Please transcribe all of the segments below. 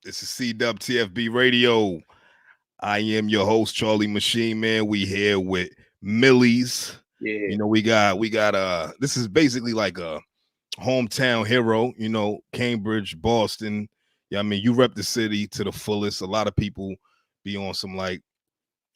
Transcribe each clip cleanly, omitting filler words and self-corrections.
This is CWTFB Radio. I am your host, Charlie MaSheen, man. We here with Millyz. Yeah. You know, we got this is basically like a hometown hero, you know, Cambridge, Boston. Yeah, I mean, you rep the city to the fullest. A lot of people be on some like,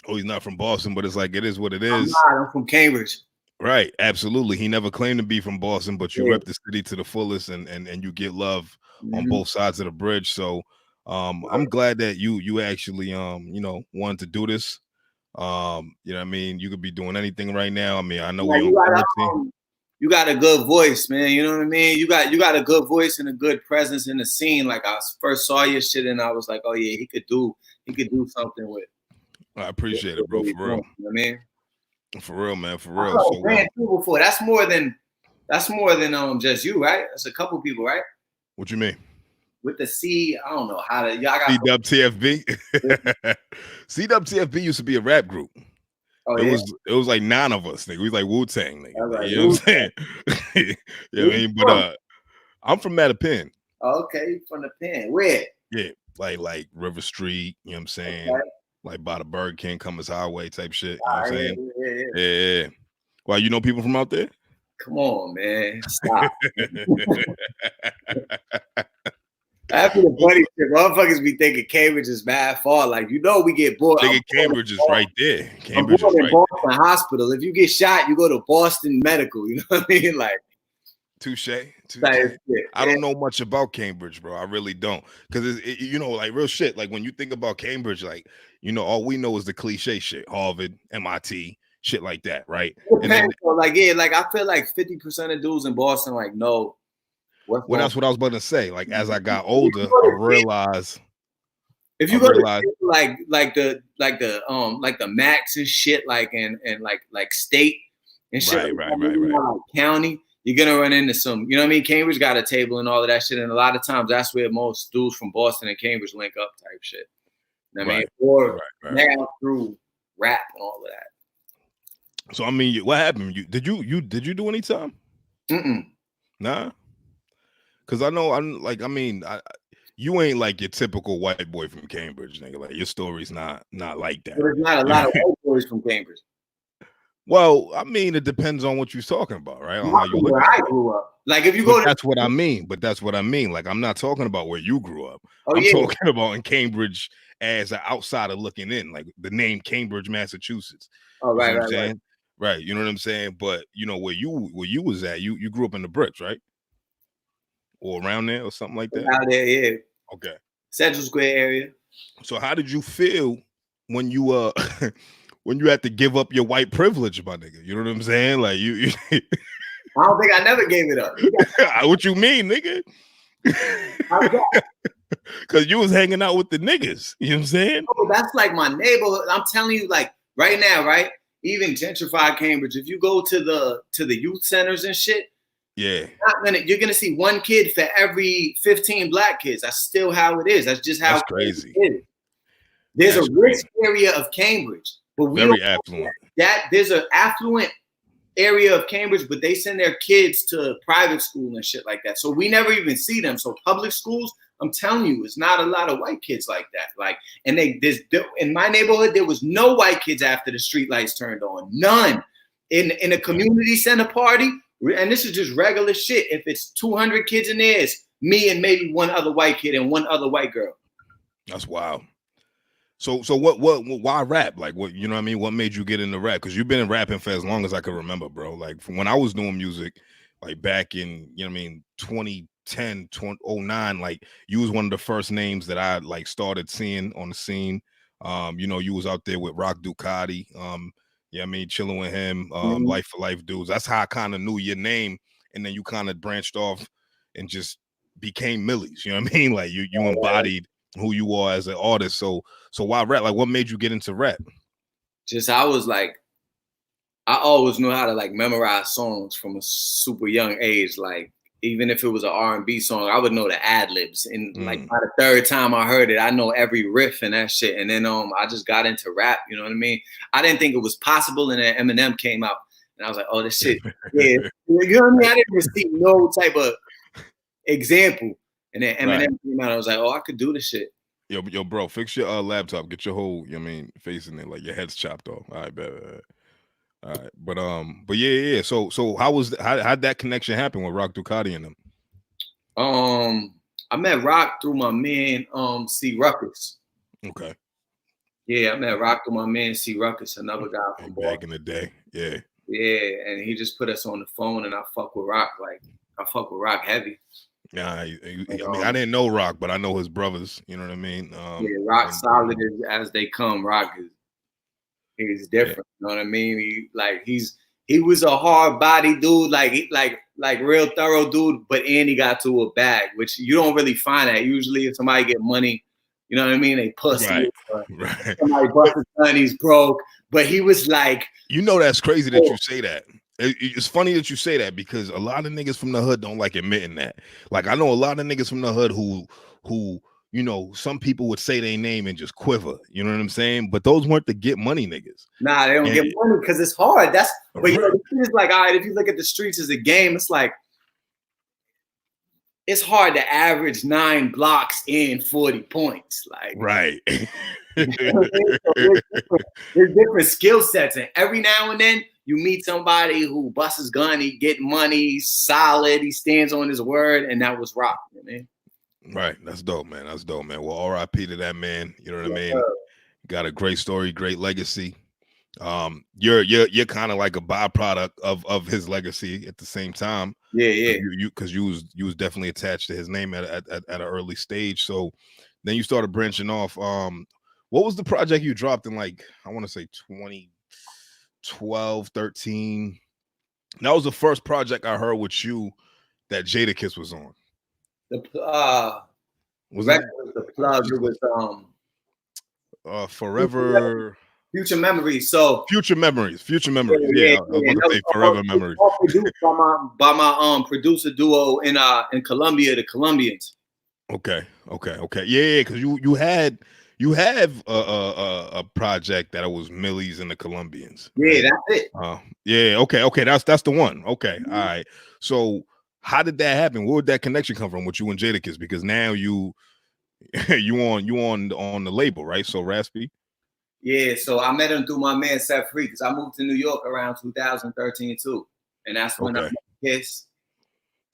oh, he's not from Boston, but it's like it is what it is. I'm from Cambridge. Right, absolutely. He never claimed to be from Boston, but you rep the city to the fullest, and you get love on both sides of the bridge. So I'm glad that you actually you know, wanted to do this. You know what I mean? You could be doing anything right now. I mean, I know you got a good voice, man. You know what I mean? You got a good voice and a good presence in the scene. Like I first saw your shit and I was like, oh yeah, he could do something with. I appreciate it, bro. For real. You know what I mean? For real, man. For real. So, ran through before. That's more than just you, right? That's a couple people, right? What you mean? With the C, I don't know how to. Y'all got CWTFB. CWTFB used to be a rap group. Oh, it was like 9 of us, nigga. We was like Wu-Tang, nigga. Right. You know what I'm saying? You know what I mean? But I'm from Mattapan. Oh, okay, from the pen. Where? Yeah, like River Street. You know what I'm saying? Okay. Like by the Burger King, Cummins Highway type shit. You know what I'm saying? Yeah. Well, you know people from out there? Come on, man. Stop. After the buddy trip, motherfuckers be thinking Cambridge is bad far. Like, you know, we get bored. Cambridge is right there. Cambridge is right Boston there. Hospital. If you get shot, you go to Boston Medical. You know what I mean? Like, touche. I don't know much about Cambridge, bro. I really don't. Because, you know, like real shit. Like when you think about Cambridge, like, you know, all we know is the cliche shit. Harvard, MIT, shit like that, right? And then, like I feel like 50% of dudes in Boston, like, no. Well, that's what I was about to say. Like as I got older, I realized. If you go to like the Max and shit, like and like state and shit, right. Like county, you're gonna run into some. You know what I mean? Cambridge got a table and all of that shit, and a lot of times that's where most dudes from Boston and Cambridge link up, type shit. You know what I mean? Or now through rap and all of that. So I mean, what happened? Did you do any time? Nah. Cause I know you ain't like your typical white boy from Cambridge, nigga. Like your story's not like that. There's not a lot of white boys from Cambridge. Well, I mean, it depends on what you're talking about, right? On how you look. Where I grew up. Like if you go, that's what I mean. But that's what I mean. Like I'm not talking about where you grew up. I'm talking about in Cambridge as an outsider looking in, like the name Cambridge, Massachusetts. Oh, right, you know what I'm saying? Right. You know what I'm saying? But you know where you was at. You grew up in the bricks, right? Or around there or something like that? Out there, yeah. Okay. Central Square area. So how did you feel when you when you had to give up your white privilege, my nigga? You know what I'm saying? Like you I don't think I never gave it up. What you mean, nigga? Cause you was hanging out with the niggas. You know what I'm saying? Oh, that's like my neighborhood. I'm telling you, like right now, right? Even gentrified Cambridge, if you go to the youth centers and shit. Yeah, you're gonna see one kid for every 15 black kids. That's still how it is. That's just how that's crazy. It is. There's a rich area of Cambridge, but we very affluent. There's an affluent area of Cambridge, but they send their kids to private school and shit like that. So we never even see them. So public schools, I'm telling you, it's not a lot of white kids like that. Like, and in my neighborhood, there was no white kids after the street lights turned on. None. In a community center party. And this is just regular shit. If it's 200 kids in there, it's me and maybe one other white kid and one other white girl. That's wild. So why rap? Like what, you know what I mean? What made you get into rap? Because you've been in rapping for as long as I can remember, bro. Like from when I was doing music, like back in, you know what I mean, 2010, 2009, like you was one of the first names that I like started seeing on the scene. You know, you was out there with Rock Ducati. Yeah, I mean, chilling with him, Life for Life dudes. That's how I kind of knew your name, and then you kind of branched off and just became Millyz. You know what I mean? Like you embodied who you are as an artist. So why rap? Like, what made you get into rap? Just I always knew how to like memorize songs from a super young age. Like even if it was an R&B song, I would know the ad libs. And like by the third time I heard it, I know every riff and that shit. And then I just got into rap. You know what I mean? I didn't think it was possible. And then Eminem came out, and I was like, oh, this shit. Yeah, you know what I mean? I didn't receive no type of example. And then Eminem came out. I was like, oh, I could do this shit. Yo, bro, fix your laptop. Get your whole, face in there, like your head's chopped off. All right, bet. All right, but yeah. So how'd that connection happen with Rock Ducati and them? I met Rock through my man, C Ruckus. Okay. Yeah, I met Rock through my man, C Ruckus, another guy from Boston. Back in the day, yeah. Yeah, and he just put us on the phone, and I fuck with Rock, heavy. Yeah, I didn't know Rock, but I know his brothers. You know what I mean? Yeah, Rock solid as they come. Rock is different. Yeah. You know what I mean? He was a hard body dude, like real thorough dude, but he got to a bag, which you don't really find that. Usually, if somebody get money, you know what I mean? They pussy. Right. Somebody bust his gun, he's broke. But he was like, that's crazy that you say that. It's funny that you say that because a lot of niggas from the hood don't like admitting that. Like I know a lot of niggas from the hood who some people would say their name and just quiver. You know what I'm saying? But those weren't the get money niggas. Nah, they don't get money because it's hard. But it's like, all right, if you look at the streets as a game, it's like it's hard to average 9 blocks in 40 points. Like right. There's different skill sets, and every now and then you meet somebody who busts his gun, he get money, he's solid, he stands on his word, and that was Rock, man. Right, that's dope, man. Well, R.I.P. to that man. You know what I mean? Got a great story, great legacy. You're kind of like a byproduct of his legacy at the same time. Yeah. Because you was definitely attached to his name at an early stage. So then you started branching off. What was the project you dropped in, like, I want to say 2012, 13? That was the first project I heard with you that Jadakiss was on. The plug. It was Forever Future Memories. So Future Memories. Yeah. I was about to say Forever Memories. All produced by my producer duo in Colombia, the Colombians. Okay. Yeah, because you have a project that it was Millyz and the Colombians. Yeah, right? That's it. Yeah. Okay. That's the one. Okay. Mm-hmm. All right. So how did that happen? Where would that connection come from with you and Jadakiss? Because now you on the label, right? So Raspy. Yeah. So I met him through my man Set Free because I moved to New York around 2013 too, and that's when I met Kiss.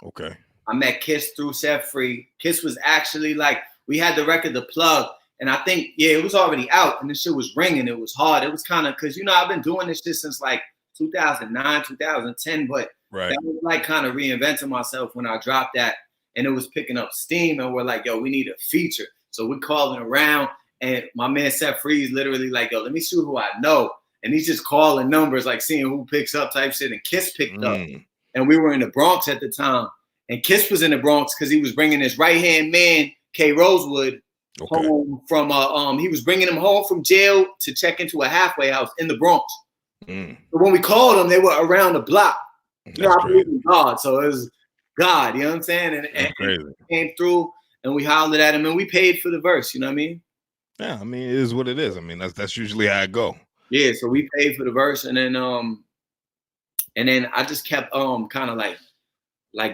Okay. I met Kiss through Set Free. Kiss was actually like, we had the record The Plug, and I think it was already out, and this shit was ringing. It was hard. It was kind of because I've been doing this shit since like 2009, 2010, but that was like kind of reinventing myself when I dropped that, and it was picking up steam, and we're like, yo, we need a feature. So we're calling around, and my man Set Free is literally like, yo, let me see who I know. And he's just calling numbers, like seeing who picks up type shit, and Kiss picked up. And we were in the Bronx at the time, and Kiss was in the Bronx because he was bringing his right-hand man, K. Rosewood, home from, he was bringing him home from jail to check into a halfway house in the Bronx. So when we called them, they were around the block. I believe in God, so it was God, you know what I'm saying? And he came through, and we hollered at him, and we paid for the verse, you know what I mean? Yeah, I mean, it is what it is. I mean, that's usually how it go. Yeah, so we paid for the verse, and then I just kept kind of like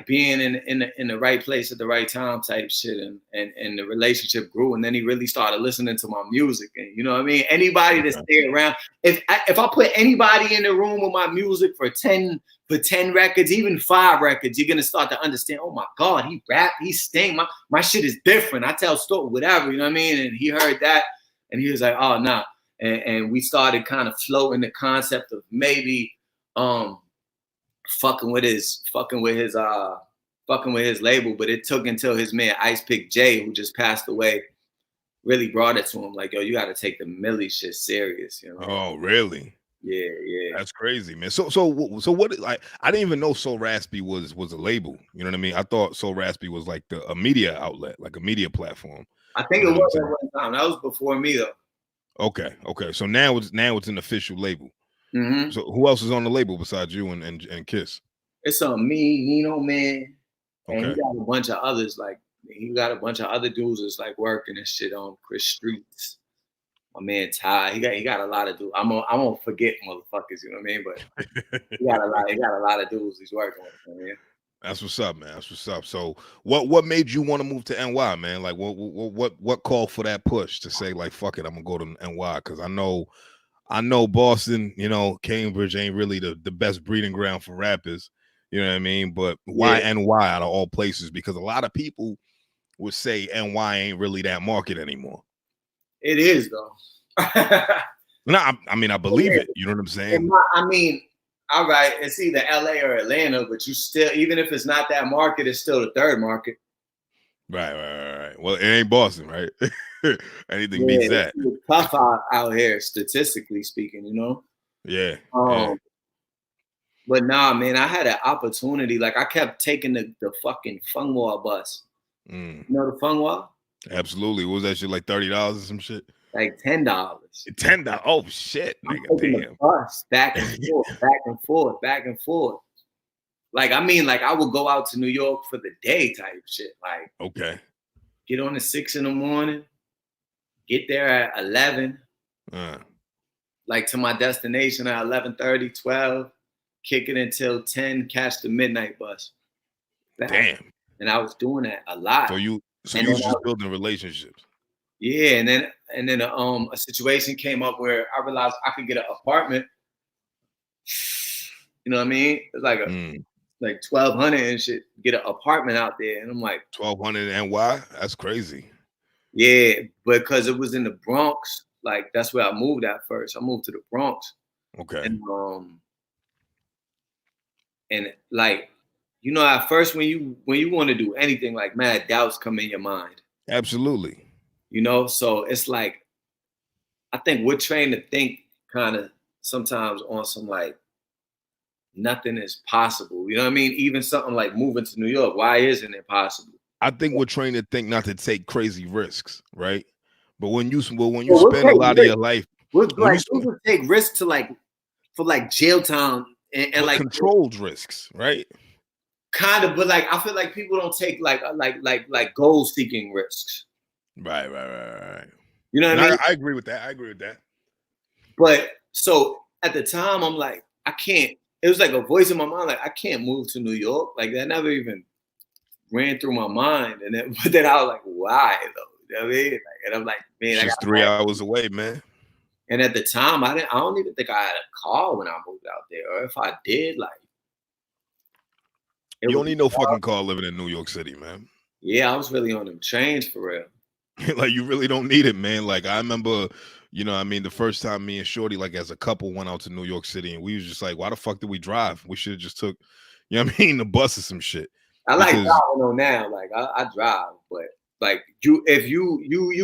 being in the right place at the right time type shit, and the relationship grew, and then he really started listening to my music, and you know what I mean? Anybody that stay around, if I put anybody in the room with my music for 10 records, even 5 records, you're gonna start to understand, oh my God, he rap, he sing, my shit is different. I tell story, whatever, you know what I mean? And he heard that, and he was like, oh nah. And we started kind of floating the concept of maybe fucking with his label, but it took until his man Ice Pick J, who just passed away, really brought it to him. Like, yo, you got to take the Millyz shit serious, you know? Oh, really? Yeah. That's crazy, man. So what? Like, I didn't even know So Raspy was a label. You know what I mean? I thought So Raspy was like a media outlet, like a media platform. I think it was at one time. That was before me though. Okay. So now it's an official label. Mm-hmm. So who else is on the label besides you and Kiss? It's me, Nino Man, and he got a bunch of others. Like he got a bunch of other dudes that's like working and shit on Chris Streets. My man Ty, he got a lot of dudes. I'm gonna forget motherfuckers, you know what I mean? But he got a lot of dudes he's working with. You know what I mean? That's what's up, man. That's what's up. So, what made you want to move to NY, man? Like, what called for that push to say, like, fuck it, I'm gonna go to NY? Because I know Boston, you know, Cambridge ain't really the best breeding ground for rappers. You know what I mean? But why NY out of all places? Because a lot of people would say NY ain't really that market anymore. It is though. No, I mean I believe it. You know what I'm saying? I mean, all right, it's either LA or Atlanta, but you still, even if it's not that market, it's still the third market. Right. Well, it ain't Boston, right? Anything beats that. It's tough out here, statistically speaking, you know? Yeah. But nah, man, I had an opportunity. Like, I kept taking the fucking Fungwa bus. You know the Fungwa? Absolutely. What was that shit, like $30 or some shit? Like $10. $10. Oh shit, nigga. Damn. The bus back and forth, back and forth. Like, I mean, like, I would go out to New York for the day type shit. Like, okay, get on at 6 a.m, get there at 11, like to my destination at 11:30, 12, kick it until 10, catch the midnight bus. Damn. And I was doing that a lot. So you was just building relationships. Yeah, and then a situation came up where I realized I could get an apartment. You know what I mean? It's like like 1,200 and shit. Get an apartment out there, and I'm like 1,200 NY. That's crazy. Yeah, because it was in the Bronx. Like that's where I moved at first. I moved to the Bronx. Okay. And like, you know, at first when you want to do anything, like mad doubts come in your mind. Absolutely. You know, so it's like, I think we're trained to think kind of sometimes on some like nothing is possible. You know what I mean? Even something like moving to New York, why isn't it possible? I think we're trained to think not to take crazy risks, right? But when you spend a lot of your life, you take risks to like for like jail time and like controlled risks, right? Kind of, but like I feel like people don't take like goal seeking risks. Right. You know what I mean? I agree with that. But so at the time, I'm like, I can't. It was like a voice in my mind, like I can't move to New York. Like that never even ran through my mind. But then I was like, why though? You know what I mean? Like, and I'm like, man, it's just 3 hours away, man. And at the time, I don't even think I had a car when I moved out there, or if I did, like. You don't need no fucking car living in New York City, man. Yeah, I was really on them trains for real. Like you really don't need it, man. Like I remember, you know, I mean, the first time me and Shorty, like as a couple, went out to New York City, and we was just like, why the fuck did we drive? We should have just took, you know what I mean, the bus or some shit. I like driving on now. Like I drive, but like you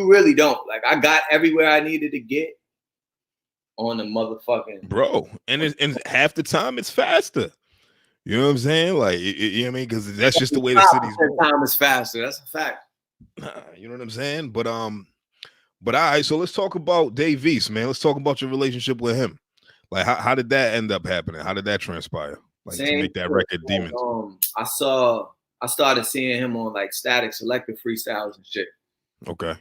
really don't. Like I got everywhere I needed to get on the motherfucking bro, and half the time it's faster. You know what I'm saying? Like, you know what I mean? Because that's just the way the city's going. Time is faster. That's a fact. You know what I'm saying? But all right. So let's talk about Dave East, man. Let's talk about your relationship with him. Like, how did that end up happening? How did that transpire? Like to make that record, Demons. I started seeing him on like Static Selective freestyles and shit. Okay.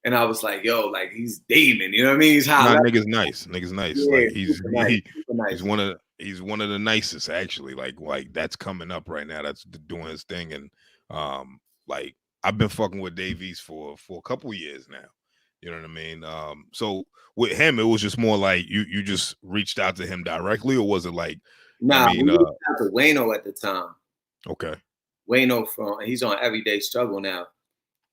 And I was like, yo, like he's Damon. You know what I mean? He's hot. Nigga's nice. Yeah, like he's one of the nicest actually. Like that's coming up right now. That's doing his thing. And like I've been fucking with Dave East for a couple of years now. You know what I mean? So with him, it was just more like you just reached out to him directly, or was it like? Nah, we reached out to Wayno at the time. Okay. Wayno he's on Everyday Struggle now.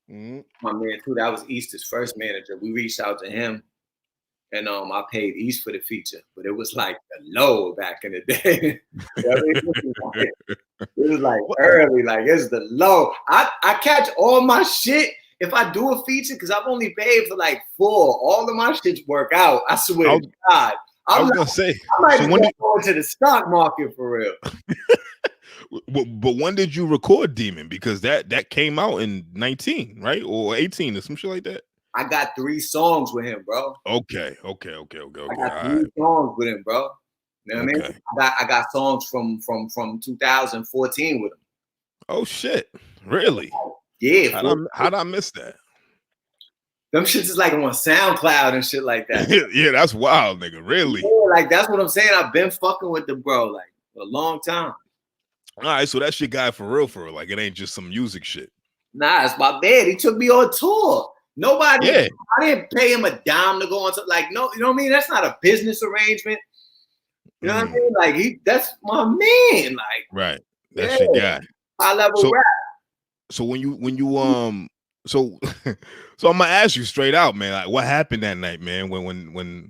My man too. That was East's first manager. We reached out to him, and I paid East for the feature, but it was like the low back in the day. You know what I mean? It was like early, like it's the low. I catch all my shit if I do a feature because I've only paid for like 4. All of my shits work out. I swear to God. I was gonna say. I might be going to the stock market for real. But when did you record Demon? Because that came out in 19, right? Or 18 or some shit like that. I got 3 songs with him, bro. Okay. I got 3 songs with him, bro. You know what I mean? I got songs from 2014 with him. Oh shit! Really? Yeah. How'd I miss that? Them shits is like on SoundCloud and shit like that. Yeah, that's wild, nigga. Really? Yeah, like that's what I'm saying. I've been fucking with the bro like for a long time. All right, so that's your guy for real. Like, it ain't just some music shit. Nah, it's my man. He took me on tour. Nobody, Yeah. I didn't pay him a dime to go on to, like, no, you know what I mean? That's not a business arrangement. You know what I mean? Like, that's my man. Like, right. That's your guy. High level rap. So when you so so I'm gonna ask you straight out, man, like what happened that night, man, when you know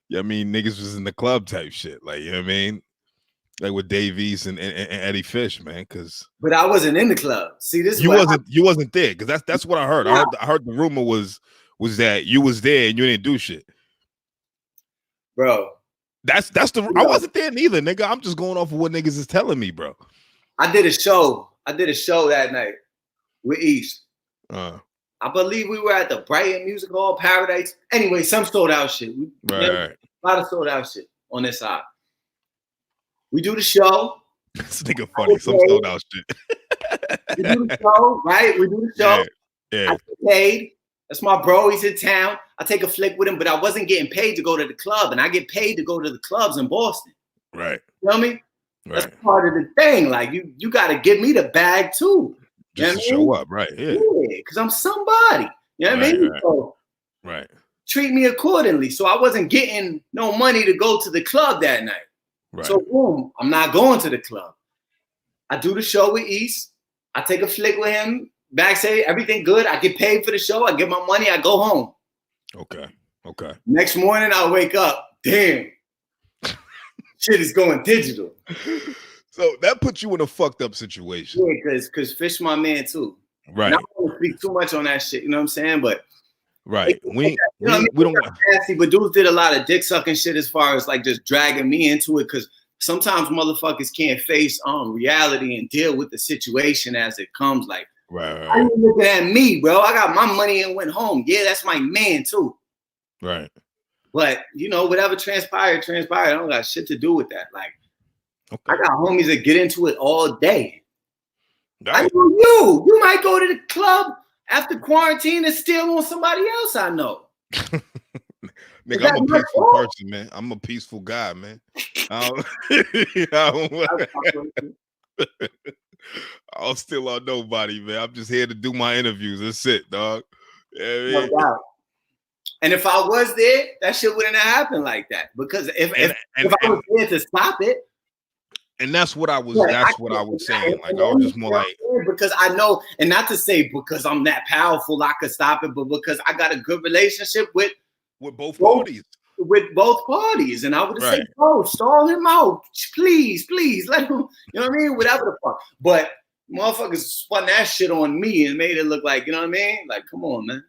what I mean, niggas was in the club type shit, like, you know what I mean, like with Davies and Eddy Fish, man, because but I wasn't in the club. See, this you wasn't there, because that's what I heard. I heard the rumor was that you was there and you didn't do shit, bro. That's the I wasn't there neither, nigga. I'm just going off of what niggas is telling me, bro. I did a show that night with East. I believe we were at the Brighton Music Hall, Paradise. Anyway, some sold out shit. Right. A lot of sold out shit on this side. We do the show. This nigga funny. Some sold out shit. We do the show, right? We do the show. Yeah. I get paid. That's my bro. He's in town. I take a flick with him, but I wasn't getting paid to go to the club, and I get paid to go to the clubs in Boston. Right. You know what I mean? Right. That's part of the thing. Like you got to give me the bag too. Just to show up, right? Yeah. Because I'm somebody. You know what I mean? Right. So, right. Treat me accordingly. So I wasn't getting no money to go to the club that night. Right. So boom, I'm not going to the club. I do the show with East. I take a flick with him. Backstage, everything good. I get paid for the show. I get my money. I go home. Okay. Next morning, I wake up. Damn. Shit is going digital. So that puts you in a fucked up situation. Yeah, because Fish my man too. Right. And I don't want to speak too much on that shit. You know what I'm saying? But right. We don't want nasty, but dudes did a lot of dick sucking shit as far as like just dragging me into it, because sometimes motherfuckers can't face reality and deal with the situation as it comes. Like, right. Why you looking at me, bro? I got my money and went home. Yeah, that's my man too. Right. But you know, whatever transpired. I don't got shit to do with that. Like, I got homies that get into it all day. Right. I know you might go to the club after quarantine and steal on somebody else I know. Nigga, I'm a peaceful person, man. I'm a peaceful guy, man. I don't steal on nobody, man. I'm just here to do my interviews. That's it, dog. Yeah, no doubt. And if I was there, that shit wouldn't have happened like that. Because if I was there to stop it. And that's what I was. That's what I was saying. Like, I was just more like, because I know, and not to say because I'm that powerful I could stop it, but because I got a good relationship with both parties. With both parties, and I would have said, "Oh, stall him out, please, let him." You know what I mean? Whatever the fuck. But motherfuckers spun that shit on me and made it look like, you know what I mean? Like, come on, man,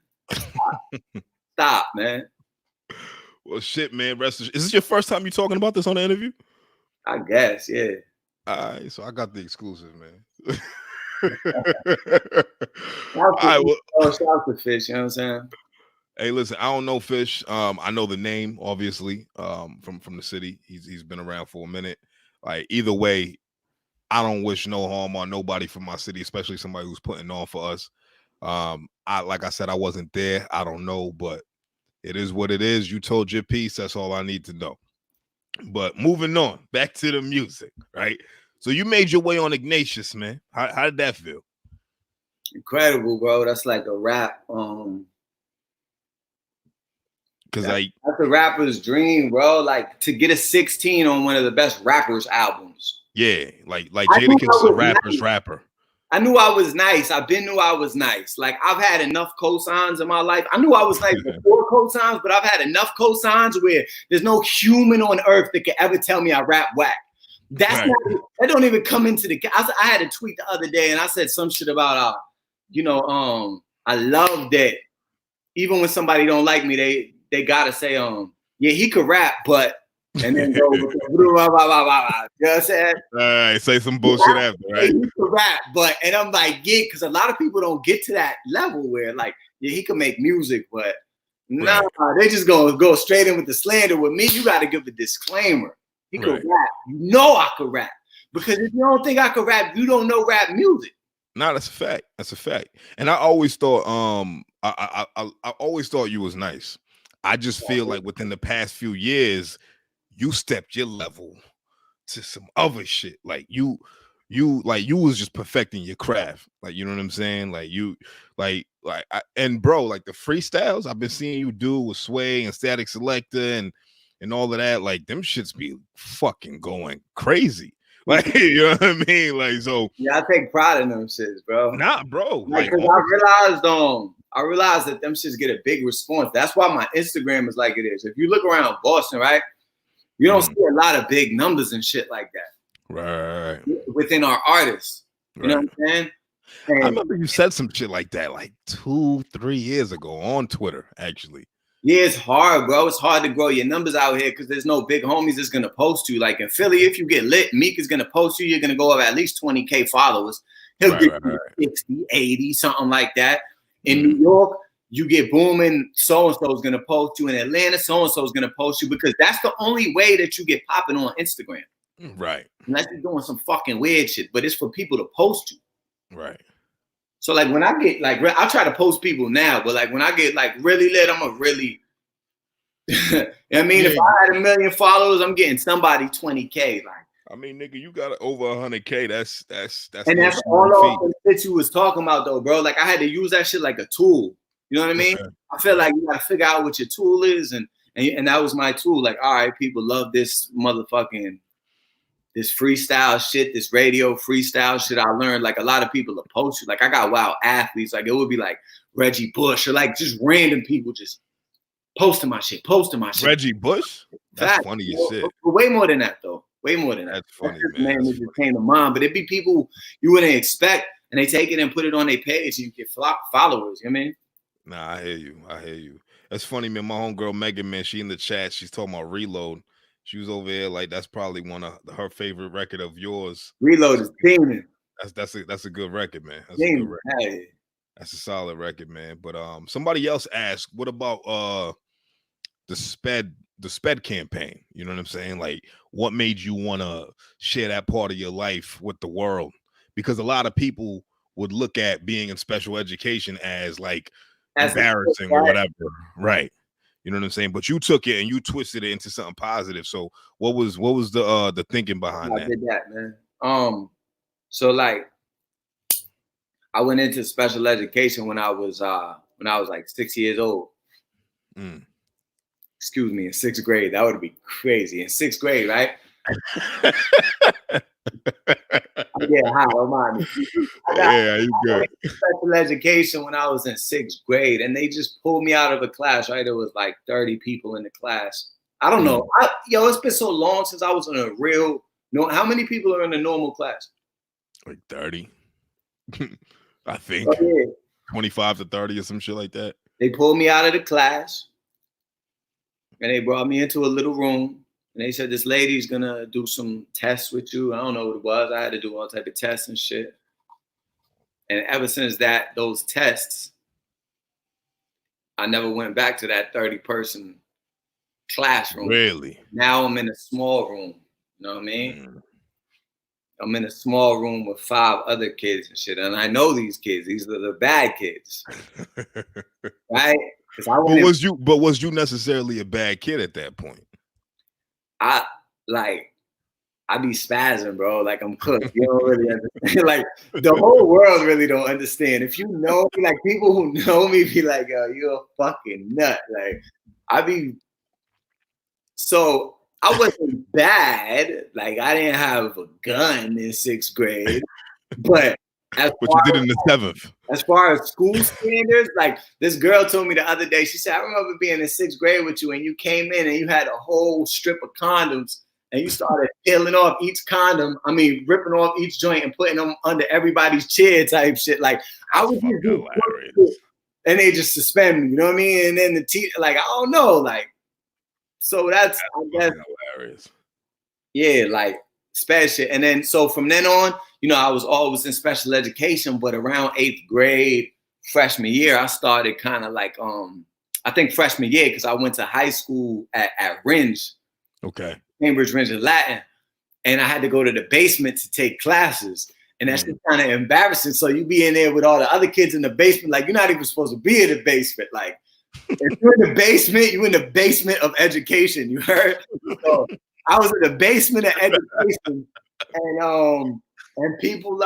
stop, man. Well, shit, man. Is this your first time you talking about this on the interview? I guess, yeah. All right, so I got the exclusive, man. All right, well, shout out to Fish, you know what I'm saying? Hey, listen, I don't know Fish. I know the name, obviously, from the city. He's been around for a minute. Like, either way, I don't wish no harm on nobody from my city, especially somebody who's putting on for us. Like I said, I wasn't there. I don't know, but it is what it is. You told your piece. That's all I need to know. But moving on, back to the music, right? So you made your way on Ignatius, man. How did that feel? Incredible, bro. That's like a rap. Because that's a rapper's dream, bro. Like, to get a 16 on one of the best rappers' albums. Yeah, like Jadakiss is a rapper's rapper. I knew I was nice. I've been knew I was nice. Like, I've had enough cosigns in my life. I knew I was nice before cosigns, but I've had enough cosigns where there's no human on earth that can ever tell me I rap whack. That's not, that don't even come into the. I had a tweet the other day and I said some shit about I love that even when somebody don't like me, they gotta say yeah, he could rap, but and then go with the blah, blah, blah, blah, blah. You know what I'm saying? All right, say some bullshit after, right? He could rap, but and I'm like, yeah, because a lot of people don't get to that level where like, yeah, he can make music, but nah, they just gonna go straight in with the slander. With me, you gotta give a disclaimer. He could rap. You know I could rap. Because if you don't think I could rap, you don't know rap music. No, that's a fact. That's a fact. And I always thought I always thought you was nice. I just feel like within the past few years, you stepped your level to some other shit. Like you you was just perfecting your craft. Like, you know what I'm saying? Like you, and bro, like the freestyles I've been seeing you do with Sway and Static Selector and all of that, like them shits be fucking going crazy. Like, you know what I mean? Like, so yeah, I take pride in them shits, bro. Nah, bro. Like, cause I realized that them shits get a big response. That's why my Instagram is like it is. If you look around Boston, right, you don't see a lot of big numbers and shit like that. Right. Within our artists. You know what I'm saying? And I remember you said some shit like that like 2-3 years ago on Twitter, actually. Yeah, it's hard, bro. It's hard to grow your numbers out here because there's no big homies that's going to post you. Like in Philly, if you get lit, Meek is going to post you. You're going to go up at least 20K followers. He'll get 60, 80, something like that. In New York, you get booming, so-and-so is going to post you. In Atlanta, so-and-so is going to post you because that's the only way that you get popping on Instagram. Right. Unless you're doing some fucking weird shit, but it's for people to post you. Right. So like when I get like, I try to post people now, but like when I get like really lit, I'm a really, you know what I mean? If I had 1 million followers, I'm getting somebody 20K. Like, I mean, nigga, you got over 100K. That's and that's all off the shit you was talking about though, bro. Like I had to use that shit like a tool. You know what I mean? Okay. I feel like you gotta figure out what your tool is, and that was my tool. Like, all right, people love this motherfucking this freestyle shit, this radio freestyle shit. I learned like a lot of people will post you. Like I got wild athletes. Like it would be like Reggie Bush or like just random people just posting my shit. Reggie Bush? That's funny as shit. But way more than that though. Way more than that. That's funny, man. It just came to mind. But it'd be people you wouldn't expect, and they take it and put it on their page, and you get followers. You know what I mean? Nah, I hear you. That's funny, man. My homegirl Megan, man, she in the chat. She's talking about Reload. She was over there, like that's probably one of her favorite record of yours. Reload is demon. That's a good record, man. That's a good record. Hey. That's a solid record, man. But somebody else asked, what about the sped campaign? You know what I'm saying? Like, what made you want to share that part of your life with the world? Because a lot of people would look at being in special education as like embarrassing or whatever, right? You know what I'm saying? But you took it and you twisted it into something positive. So what was the thinking behind that? I did that, man. So like I went into special education when I was like 6 years old. Excuse me, in 6th grade. That would be crazy. In 6th grade, right? I get high, don't mind me. Yeah, you good. Special education when I was in 6th grade, and they just pulled me out of a class. Right, there was like 30 people in the class. I don't know. It's been so long since I was in a real. How many people are in a normal class? Like 30, I think. 25 to 30 or some shit like that. They pulled me out of the class, and they brought me into a little room. And they said, this lady's gonna do some tests with you. I don't know what it was. I had to do all type of tests and shit. And ever since those tests, I never went back to that 30-person classroom. Really? Now I'm in a small room. You know what I mean? I'm in a small room with 5 other kids and shit. And I know these kids. These are the bad kids. Right? But was you necessarily a bad kid at that point? I be spazzing, bro. Like I'm cooked. You don't really understand. Like the whole world really don't understand. If you know me, like people who know me be like, yo, you're a fucking nut. Like so I wasn't bad. Like I didn't have a gun in 6th grade, but you did in the 7th. As far as school standards, like this girl told me the other day, she said, I remember being in 6th grade with you and you came in and you had a whole strip of condoms and you started peeling off each condom. I mean, ripping off each joint and putting them under everybody's chair type shit. Like I was just hilarious. And they just suspend me, you know what I mean? And then the teacher, like, I don't know, like, so that's I guess hilarious. Yeah, like sped shit. And then so from then on, I was always in special education, but around 8th grade, freshman year, I started kind of like, I think freshman year, because I went to high school at Ringe. Okay. Cambridge Ringe in Latin. And I had to go to the basement to take classes. And that's just kind of embarrassing. So you be in there with all the other kids in the basement, like you're not even supposed to be in the basement. Like if you're in the basement, you're in the basement of education. You heard? So I was in the basement of education. And And people,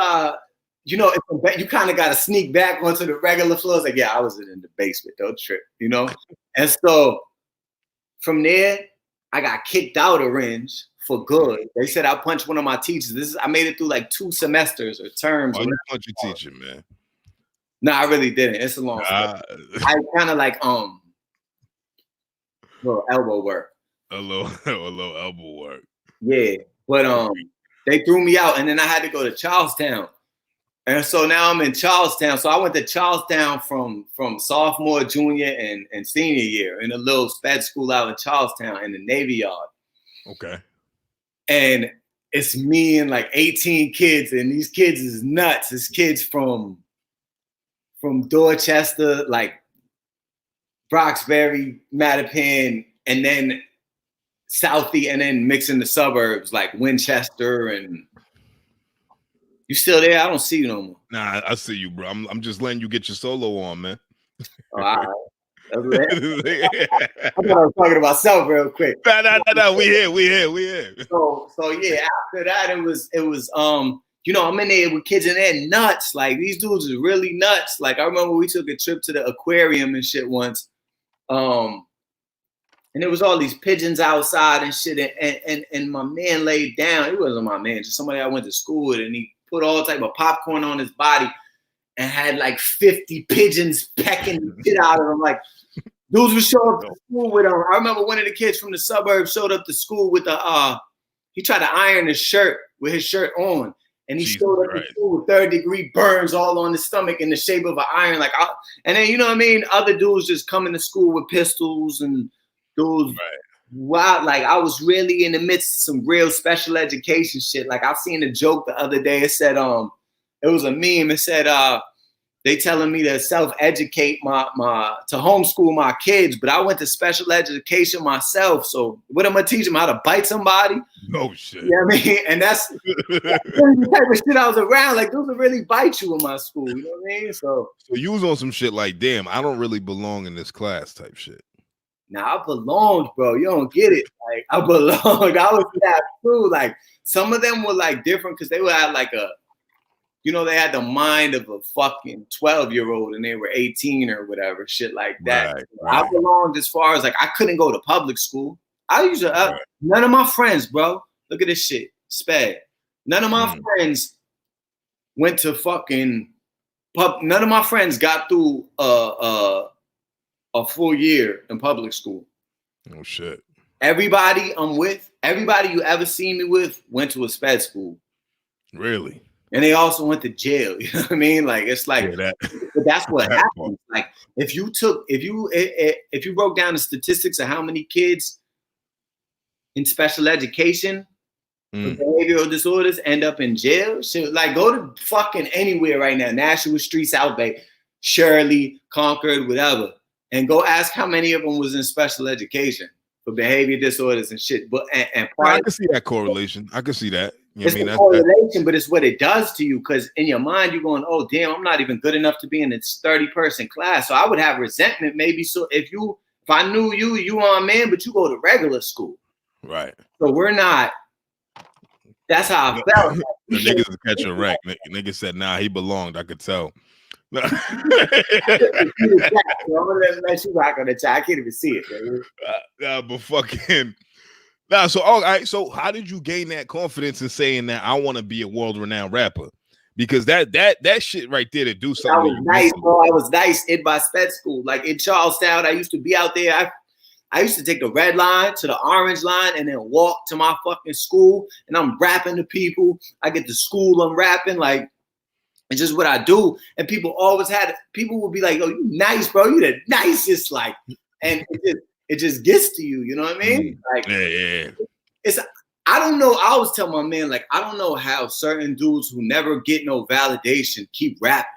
you know, you kind of got to sneak back onto the regular floors. Like, yeah, I was in the basement, don't trip, you know? And so from there, I got kicked out of Ringe for good. They said I punched one of my teachers. I made it through like 2 semesters or terms. Why you punch your teacher, man? No, I really didn't. It's a long story. I kind of like little elbow work. A little elbow work. Yeah, but they threw me out, and then I had to go to Charlestown, and so now I'm in Charlestown. So I went to Charlestown from sophomore, junior, and senior year in a little sped school out in Charlestown in the Navy Yard. Okay. And it's me and like 18 kids, and these kids is nuts. It's kids from Dorchester, like Roxbury, Mattapan, and then Southie, and then mixing the suburbs like Winchester. And you still there? I don't see you no more. Nah, I see you, bro. I'm just letting you get your solo on, man. Oh, all right. I thought I was talking about self real quick. No. We here. So yeah. After that, it was you know, I'm in there with kids and they're nuts. Like these dudes is really nuts. Like I remember we took a trip to the aquarium and shit once. And there was all these pigeons outside and shit. And my man laid down. He wasn't my man, just somebody I went to school with. And he put all type of popcorn on his body and had like 50 pigeons pecking the shit out of him. Like dudes would show up to school with him. I remember one of the kids from the suburbs showed up to school with he tried to iron his shirt with his shirt on. And he showed up to school with 3rd-degree burns all on his stomach in the shape of an iron. Like, and then, you know what I mean? Other dudes just coming to school with pistols and dudes. Right. Wow. Like, I was really in the midst of some real special education shit. Like, I've seen a joke the other day. It said, it was a meme. It said, they telling me to self-educate to homeschool my kids, but I went to special education myself. So what am I teaching them? How to bite somebody? No shit. You know what I mean? And that's the type of shit I was around. Like, those would really bite you in my school. You know what I mean? So you was on some shit like, damn, I don't really belong in this class type shit. Nah, I belonged, bro. You don't get it. Like, I belonged. I was that too. Like, some of them were like different because they would have like you know, they had the mind of a fucking 12-year-old and they were 18 or whatever, shit like that. Right. I belonged as far as like, I couldn't go to public school. None of my friends, bro, look at this shit, sped. None of my friends went to fucking none of my friends got through a full year in public school. Oh shit. Everybody I'm with, everybody you ever seen me with went to a sped school. Really? And they also went to jail. You know what I mean? Like, it's like, but that's what happens. Like, if you broke down the statistics of how many kids in special education with behavioral disorders end up in jail, shit, like, go to fucking anywhere right now, Nashua Street, South Bay, Shirley, Concord, whatever, and go ask how many of them was in special education for behavior disorders and shit. But I can see that correlation. I can see that. You it's a correlation, but it's what it does to you, because in your mind you're going, oh damn, I'm not even good enough to be in this 30-person class. So I would have resentment maybe. So if I knew you are a man, but you go to regular school. Right. So we're not. That's how I felt. The niggas is catching a wreck. Niggas said, nah, he belonged. I could tell. I can't even see it. But fucking. Nah, so all right. So how did you gain that confidence in saying that I want to be a world-renowned rapper? Because that shit right there to do something. I was nice, bro. I was nice in my sped school. Like in Charlestown, I used to be out there. I used to take the red line to the orange line and then walk to my fucking school. And I'm rapping to people. I get to school, I'm rapping. Like, it's just what I do. And people would be like, oh, you nice, bro. You the nicest. Like, and it just gets to you. You know what I mean? Like, yeah. I don't know. I always tell my man, like, I don't know how certain dudes who never get no validation keep rapping.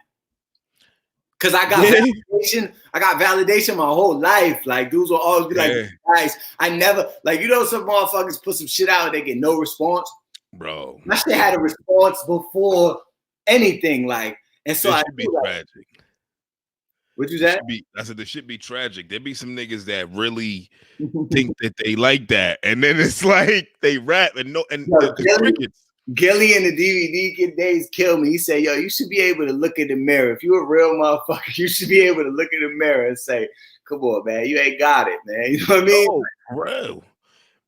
Cause I got validation. I got validation my whole life. Like, dudes will always be like, guys, I never, like, you know, some motherfuckers put some shit out and they get no response. Bro. My shit had a response before anything. Like, and so it should be tragic. What you say? I said, this should be tragic. There be some niggas that really think that they like that. And then it's like they rap and crickets. Gilly in the DVD days killed me. He said, yo, you should be able to look in the mirror. If you're a real motherfucker, you should be able to look in the mirror and say, come on, man, you ain't got it, man. You know what I mean? Oh, bro.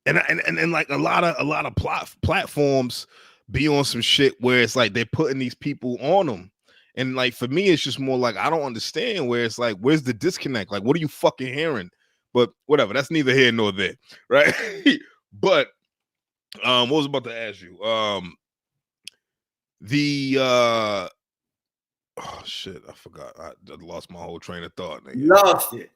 And like a lot of platforms be on some shit where it's like they're putting these people on them. And like for me, it's just more like I don't understand where it's like, where's the disconnect? Like, what are you fucking hearing? But whatever, that's neither here nor there, right? But what was I about to ask you? Oh shit, I forgot. I lost my whole train of thought. Nigga. Lost it.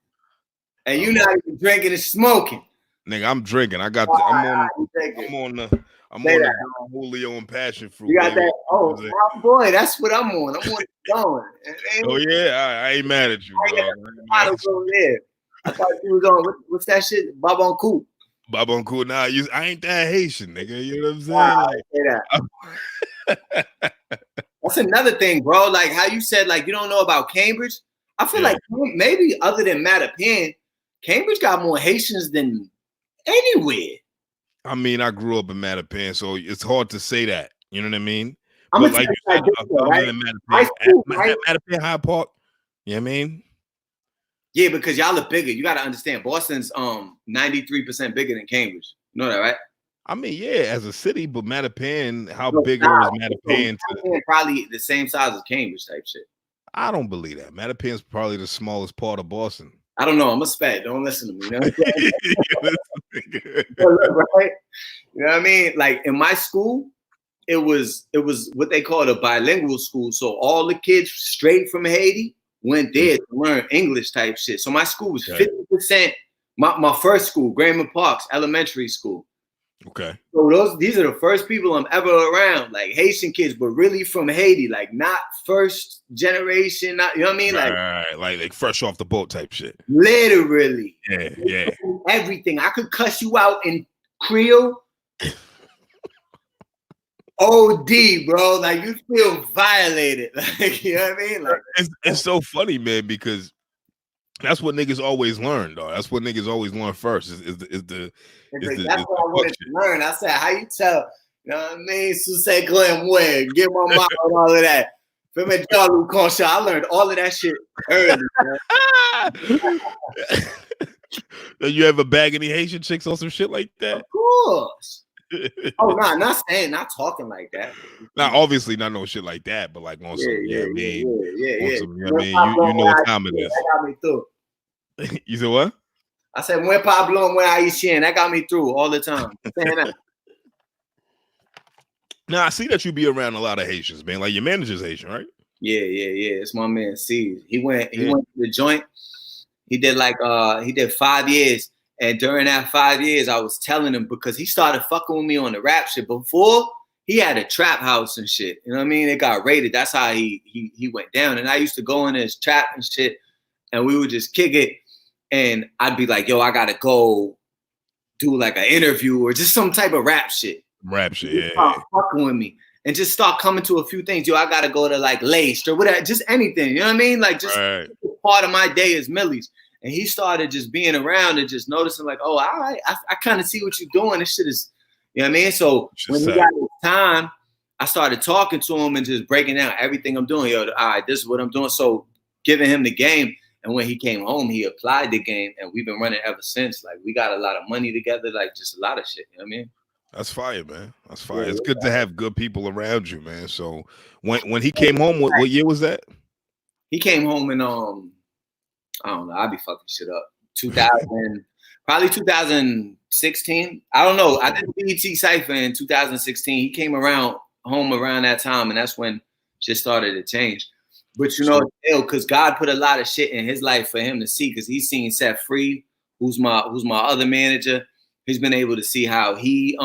And you're not even drinking and smoking. Nigga, I'm drinking. I got I'm on the Don Julio and passion fruit. You got baby. That? Oh, my boy, that's what I'm on. I'm on the going. Oh yeah, I ain't mad at you. I thought you was on what's that shit? Bob on Cool. Bob on Cool. Nah, I ain't that Haitian, nigga. You know what I'm saying? That's another thing, bro. Like how you said, like you don't know about Cambridge. I feel like maybe other than Mattapan, Cambridge got more Haitians than anywhere. I mean, I grew up in Mattapan, so it's hard to say that. You know what I mean? I'm but like you said, other than Mattapan, Mattapan High Park. You know what I mean? Yeah, because y'all are bigger. You got to understand, Boston's 93% bigger than Cambridge. You know that, right? I mean, yeah, as a city, but Mattapan, how big is Mattapan? Probably the same size as Cambridge type shit. I don't believe that. Mattapan's probably the smallest part of Boston. I don't know. I'm a spec. Don't listen to me. You know? Right? You know what I mean? Like in my school, it was what they called a bilingual school. So all the kids straight from Haiti went there to learn English type shit. So my school was 50%. My first school, Graham Parks Elementary School. Okay. So these are the first people I'm ever around, like Haitian kids, but really from Haiti, like not first generation, not you know what I mean? Like fresh off the boat type shit. Literally. Yeah. Everything. I could cuss you out in Creole. OD, bro. Like you feel violated. Like, you know what I mean? Like it's so funny, man, because that's what niggas always learn, though. That's what niggas always learn first. That's what I wanted to learn. I said, how you tell? You know what I mean? Susé Glenn Way, get my mom and all of that. I learned all of that shit early. You ever bag any Haitian chicks on some shit like that? Of course. Oh, not talking like that. Now, obviously, not no shit like that, but like on some, you know what I mean? You know what time it is. That got me through. You said what? I said, when Pablo and when Haitian, that got me through all the time. Now, I see that you be around a lot of Haitians, man. Like your manager's Haitian, right? Yeah. It's my man, C. He went to the joint. He did 5 years. And during that 5 years, I was telling him because he started fucking with me on the rap shit. Before, he had a trap house and shit. You know what I mean? It got raided. That's how he went down. And I used to go in his trap and shit, and we would just kick it. And I'd be like, yo, I got to go do like an interview or just some type of rap shit. Start fucking with me. And just start coming to a few things. Yo, I got to go to like Laced or whatever. Just anything. You know what I mean? Like just part of my day is Millyz. And he started just being around and just noticing like, oh, all right, I kind of see what you're doing. This shit is, you know what I mean? So when he got his time, I started talking to him and just breaking down everything I'm doing. Yo, all right, this is what I'm doing. So giving him the game. And when he came home, he applied the game. And we've been running ever since. Like we got a lot of money together, like just a lot of shit. You know what I mean? That's fire, man. That's fire. It's good to have good people around you, man. So when he came home, what year was that? He came home in I don't know. I'll be fucking shit up. probably 2016. I don't know. I did the BET Cypher in 2016. He came home around that time, and that's when shit started to change. But you know, because God put a lot of shit in his life for him to see, because he's seen Set Free, who's my other manager. He's been able to see how he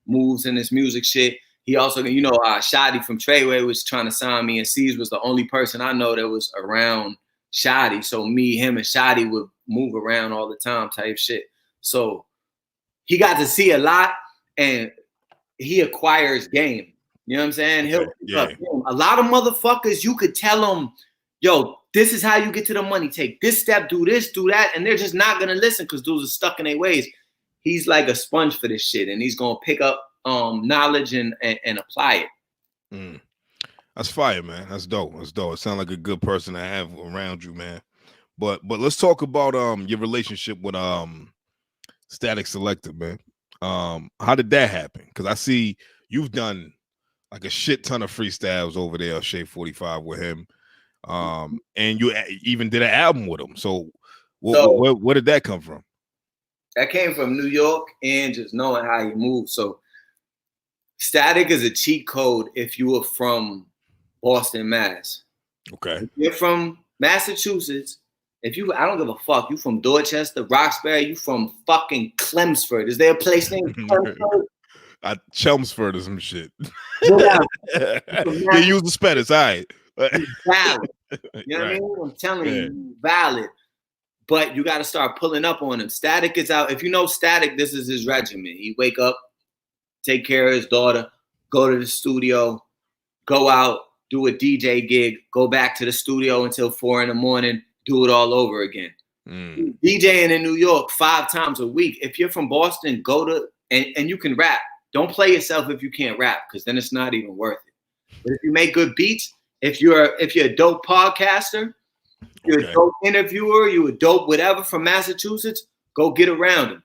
moves in this music shit. He also, you know, Shadi from Treyway was trying to sign me, and C's was the only person I know that was around Shadi. So me, him, and Shadi would move around all the time type shit. So he got to see a lot, and he acquires game. You know what I'm saying? A lot of motherfuckers, you could tell them, yo, this is how you get to the money. Take this step, do this, do that. And they're just not going to listen because dudes are stuck in their ways. He's like a sponge for this shit, and he's going to pick up knowledge and apply it. That's fire, man. That's dope. That's dope. It sounds like a good person to have around you, man. But let's talk about your relationship with Static Selector, man. How did that happen? Because I see you've done like a shit ton of freestyles over there on Shade 45 with him. And you even did an album with him. So where did that come from? That came from New York and just knowing how he moves. So Static is a cheat code if you were from Boston, Mass. Okay. If you're from Massachusetts, I don't give a fuck. You from Dorchester, Roxbury, you from fucking Chelmsford. Is there a place named Chelmsford? Chelmsford or some shit. They use the Spanish, all right. Valid. You know what I mean? I'm telling you, valid. But you got to start pulling up on him. Static is out. If you know Static, this is his regimen. He wake up, take care of his daughter, go to the studio, go out, do a DJ gig, go back to the studio until 4 a.m, do it all over again. DJing in New York 5 times a week. If you're from Boston, go to and you can rap. Don't play yourself if you can't rap, because then it's not even worth it. But if you make good beats, if you're a dope podcaster, you're a dope interviewer, you're a dope whatever from Massachusetts, go get around him.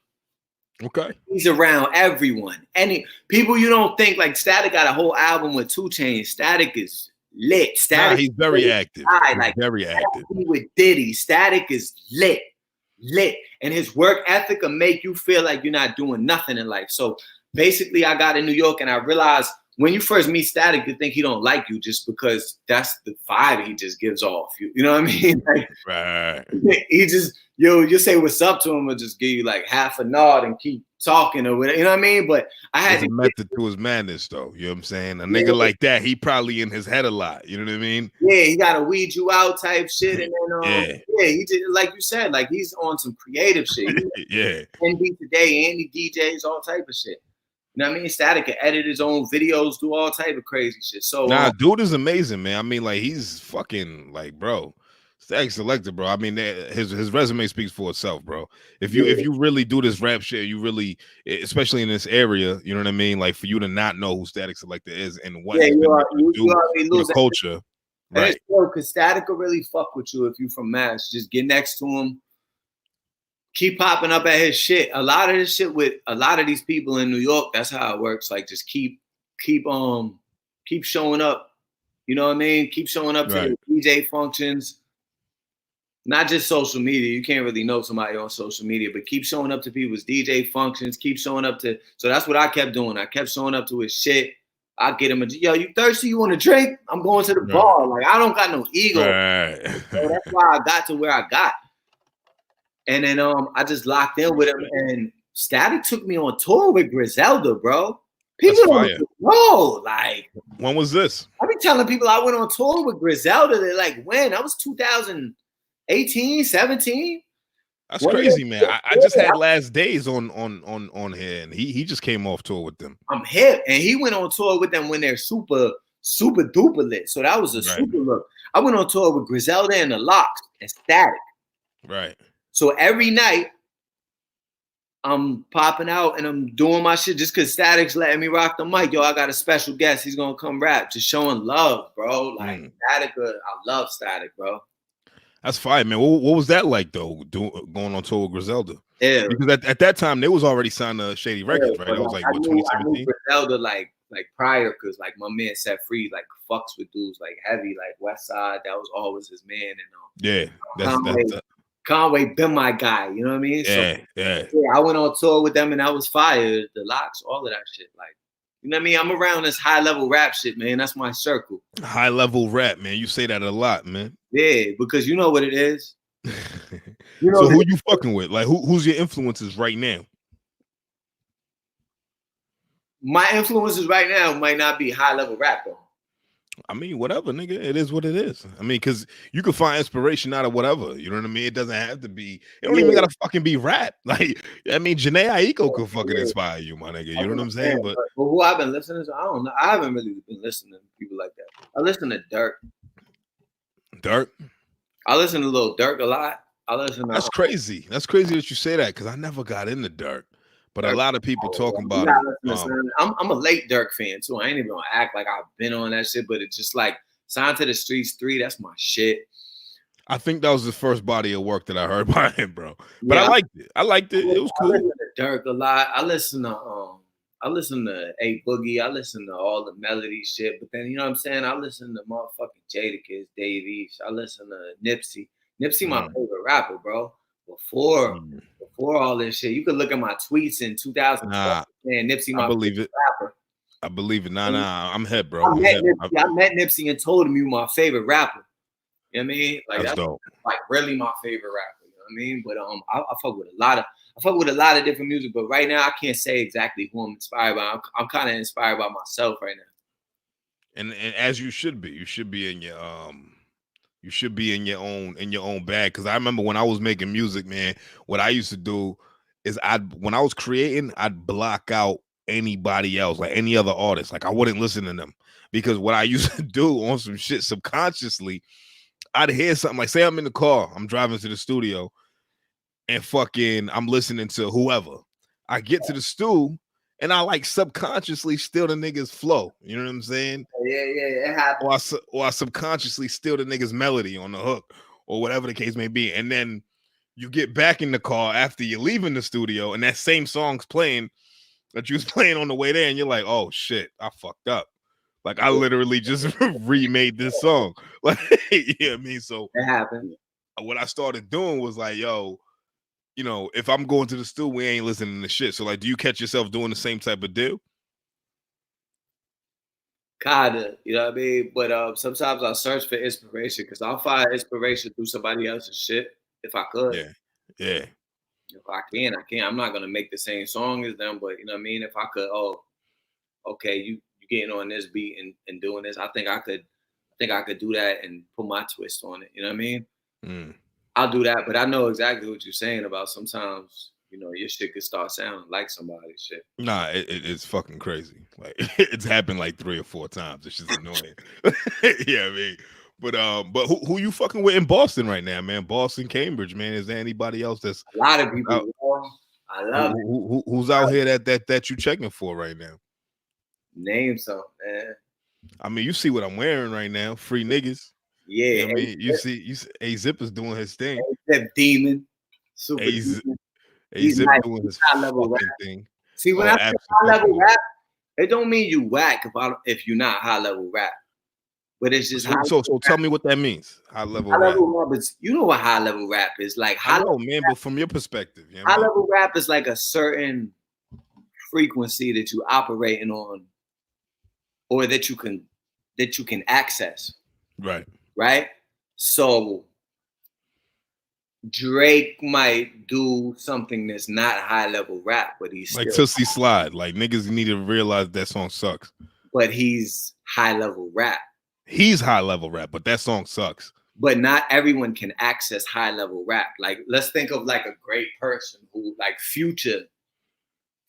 Okay. He's around everyone. Any people you don't think, like Static got a whole album with 2 Chainz. Static is lit. Static he's very active. Very active. With Diddy. Static is lit. And his work ethic will make you feel like you're not doing nothing in life. So basically I got in New York and I realized when you first meet Static, you think he don't like you just because that's the vibe he just gives off. You know what I mean? Like, right. He just, you say what's up to him or just give you like half a nod and keep talking or whatever. You know what I mean? But I had a method to his madness, though. You know what I'm saying? A nigga like that, he probably in his head a lot. You know what I mean? Yeah, he got to weed you out type shit. And then, he did, like you said, like he's on some creative shit. Yeah. NB Today, Andy DJs, all type of shit. You know what I mean? Static can edit his own videos, do all type of crazy shit. So dude is amazing, man. I mean, like he's fucking like, bro. Static Selector, bro. I mean, his resume speaks for itself, bro. If you really do this rap shit, you really, especially in this area, you know what I mean. Like for you to not know who Static Selector is and what he's been do for the culture, right? Because Static will really fuck with you if you from Mass. Just get next to him. Keep popping up at his shit. A lot of this shit with a lot of these people in New York, that's how it works. Like just keep showing up. You know what I mean? Keep showing up to the DJ functions. Not just social media. You can't really know somebody on social media, but keep showing up to people's DJ functions. Keep showing up to. So that's what I kept doing. I kept showing up to his shit. I get him yo, you thirsty? You want a drink? I'm going to the bar. Like I don't got no ego. So that's why I got to where I got. And then I just locked in with him. And Static took me on tour with Griselda, bro. People don't know. Like when was this? I be telling people I went on tour with Griselda. They're like, when? That was 2018, 17. That's crazy, man. I just had Last Days on here, and he just came off tour with them. I'm hip, and he went on tour with them when they're super duper lit. So that was a super look. I went on tour with Griselda and the Locks and Static. Right. So every night I'm popping out and I'm doing my shit just because Static's letting me rock the mic. Yo, I got a special guest. He's gonna come rap, just showing love, bro. Like Static, I love Static, bro. That's fine, man. What was that like though? Going on tour with Griselda? Yeah, because at that time they was already signed to Shady Records, right? That was like what 2017. Griselda like prior, because like my man Set Free like fucks with dudes like heavy, like West Side. That was always his man, and that's Conway been my guy, you know what I mean? Yeah. I went on tour with them and that was fire. The Locks, all of that shit. Like, you know what I mean? I'm around this high level rap shit, man. That's my circle. High level rap, man. You say that a lot, man. Yeah, because you know what it is. So who you fucking with? Like, who's your influences right now? My influences right now might not be high level rap though. I mean, whatever, nigga. It is what it is. I mean, because you can find inspiration out of whatever. You know what I mean? It doesn't have to be. It don't even gotta fucking be rap. Like, I mean, Janae Aiko could fucking inspire you, my nigga. You know what I'm saying? But who I've been listening to, I don't know. I haven't really been listening to people like that. I listen to Dirk. I listen to Lil Durk a lot. That's crazy. That's crazy that you say that because I never got into Dirk. But a lot of people talking You about gotta him. listen to Sign. I'm a late Dirk fan too. I ain't even gonna act like I've been on that shit, but it's just like Sign to the Streets 3. That's my shit. I think that was the first body of work that I heard by him, bro. But yeah, I liked it. I liked it. It was cool. I listen to Dirk a lot. I listen to A Boogie. I listen to all the melody shit. But then you know what I'm saying? I listen to motherfucking Jadakiss, Dave East. I listen to Nipsey. Nipsey, my favorite rapper, bro. Before all this shit, you could look at my tweets in 2012. Man, Nipsey, my favorite rapper. I believe it. Nah, I'm hit, bro. I met Nipsey and told him you my favorite rapper. You know what I mean? Like that's dope. Like really my favorite rapper. You know what I mean? But I fuck with a lot of different music. But right now I can't say exactly who I'm inspired by. I'm kind of inspired by myself right now. And as you should be. You should be in your own bag. Because I remember when I was making music, man, what I used to do is when I was creating, I'd block out anybody else, like any other artist. Like I wouldn't listen to them, because what I used to do on some shit subconsciously, I'd hear something like, say I'm in the car, I'm driving to the studio, and fucking I'm listening to whoever. I get to the stew and I like subconsciously steal the nigga's flow. You know what I'm saying? Yeah, it happens. Or I subconsciously steal the nigga's melody on the hook, or whatever the case may be. And then you get back in the car after you're leaving the studio, and that same song's playing that you was playing on the way there, and you're like, oh shit, I fucked up. Like I literally just remade this song. Like, you know what I mean? So it happened. What I started doing was like, yo, you know, if I'm going to the studio, we ain't listening to shit. So like, do you catch yourself doing the same type of deal? Kinda, you know what I mean? But sometimes I search for inspiration, because I'll find inspiration through somebody else's shit if I could. Yeah. If I can, I can. I'm not gonna make the same song as them, but you know what I mean? If I could, okay, you getting on this beat and doing this, I think I could do that and put my twist on it. You know what I mean? I'll do that, but I know exactly what you're saying about sometimes, you know, your shit could start sounding like somebody's shit. Nah, it's fucking crazy. Like it's happened like 3 or 4 times. It's just annoying. Yeah, I mean, but who you fucking with in Boston right now, man? Boston, Cambridge, man. Is there anybody else that's a lot of people? I love who's out here that you checking for right now? Name something, man. I mean, you see what I'm wearing right now. Free niggas. Yeah. You know I mean, you see A-Zip is doing his thing. A-Zip Demon. A-Zip doing his level fucking rap thing. See, when I say high level rap, it don't mean you whack if you're not high level rap. But it's just so tell me what that means. High level rap is, you know what high level rap is like. I know, man, but from your perspective, you know high level rap is like a certain frequency that you operating on, or that you can access. Right. So Drake might do something that's not high level rap, but he's like Tootsie Slide. Like niggas need to realize that song sucks. But he's high level rap. He's high level rap, but that song sucks. But not everyone can access high level rap. Like, let's think of like a great person who, like Future.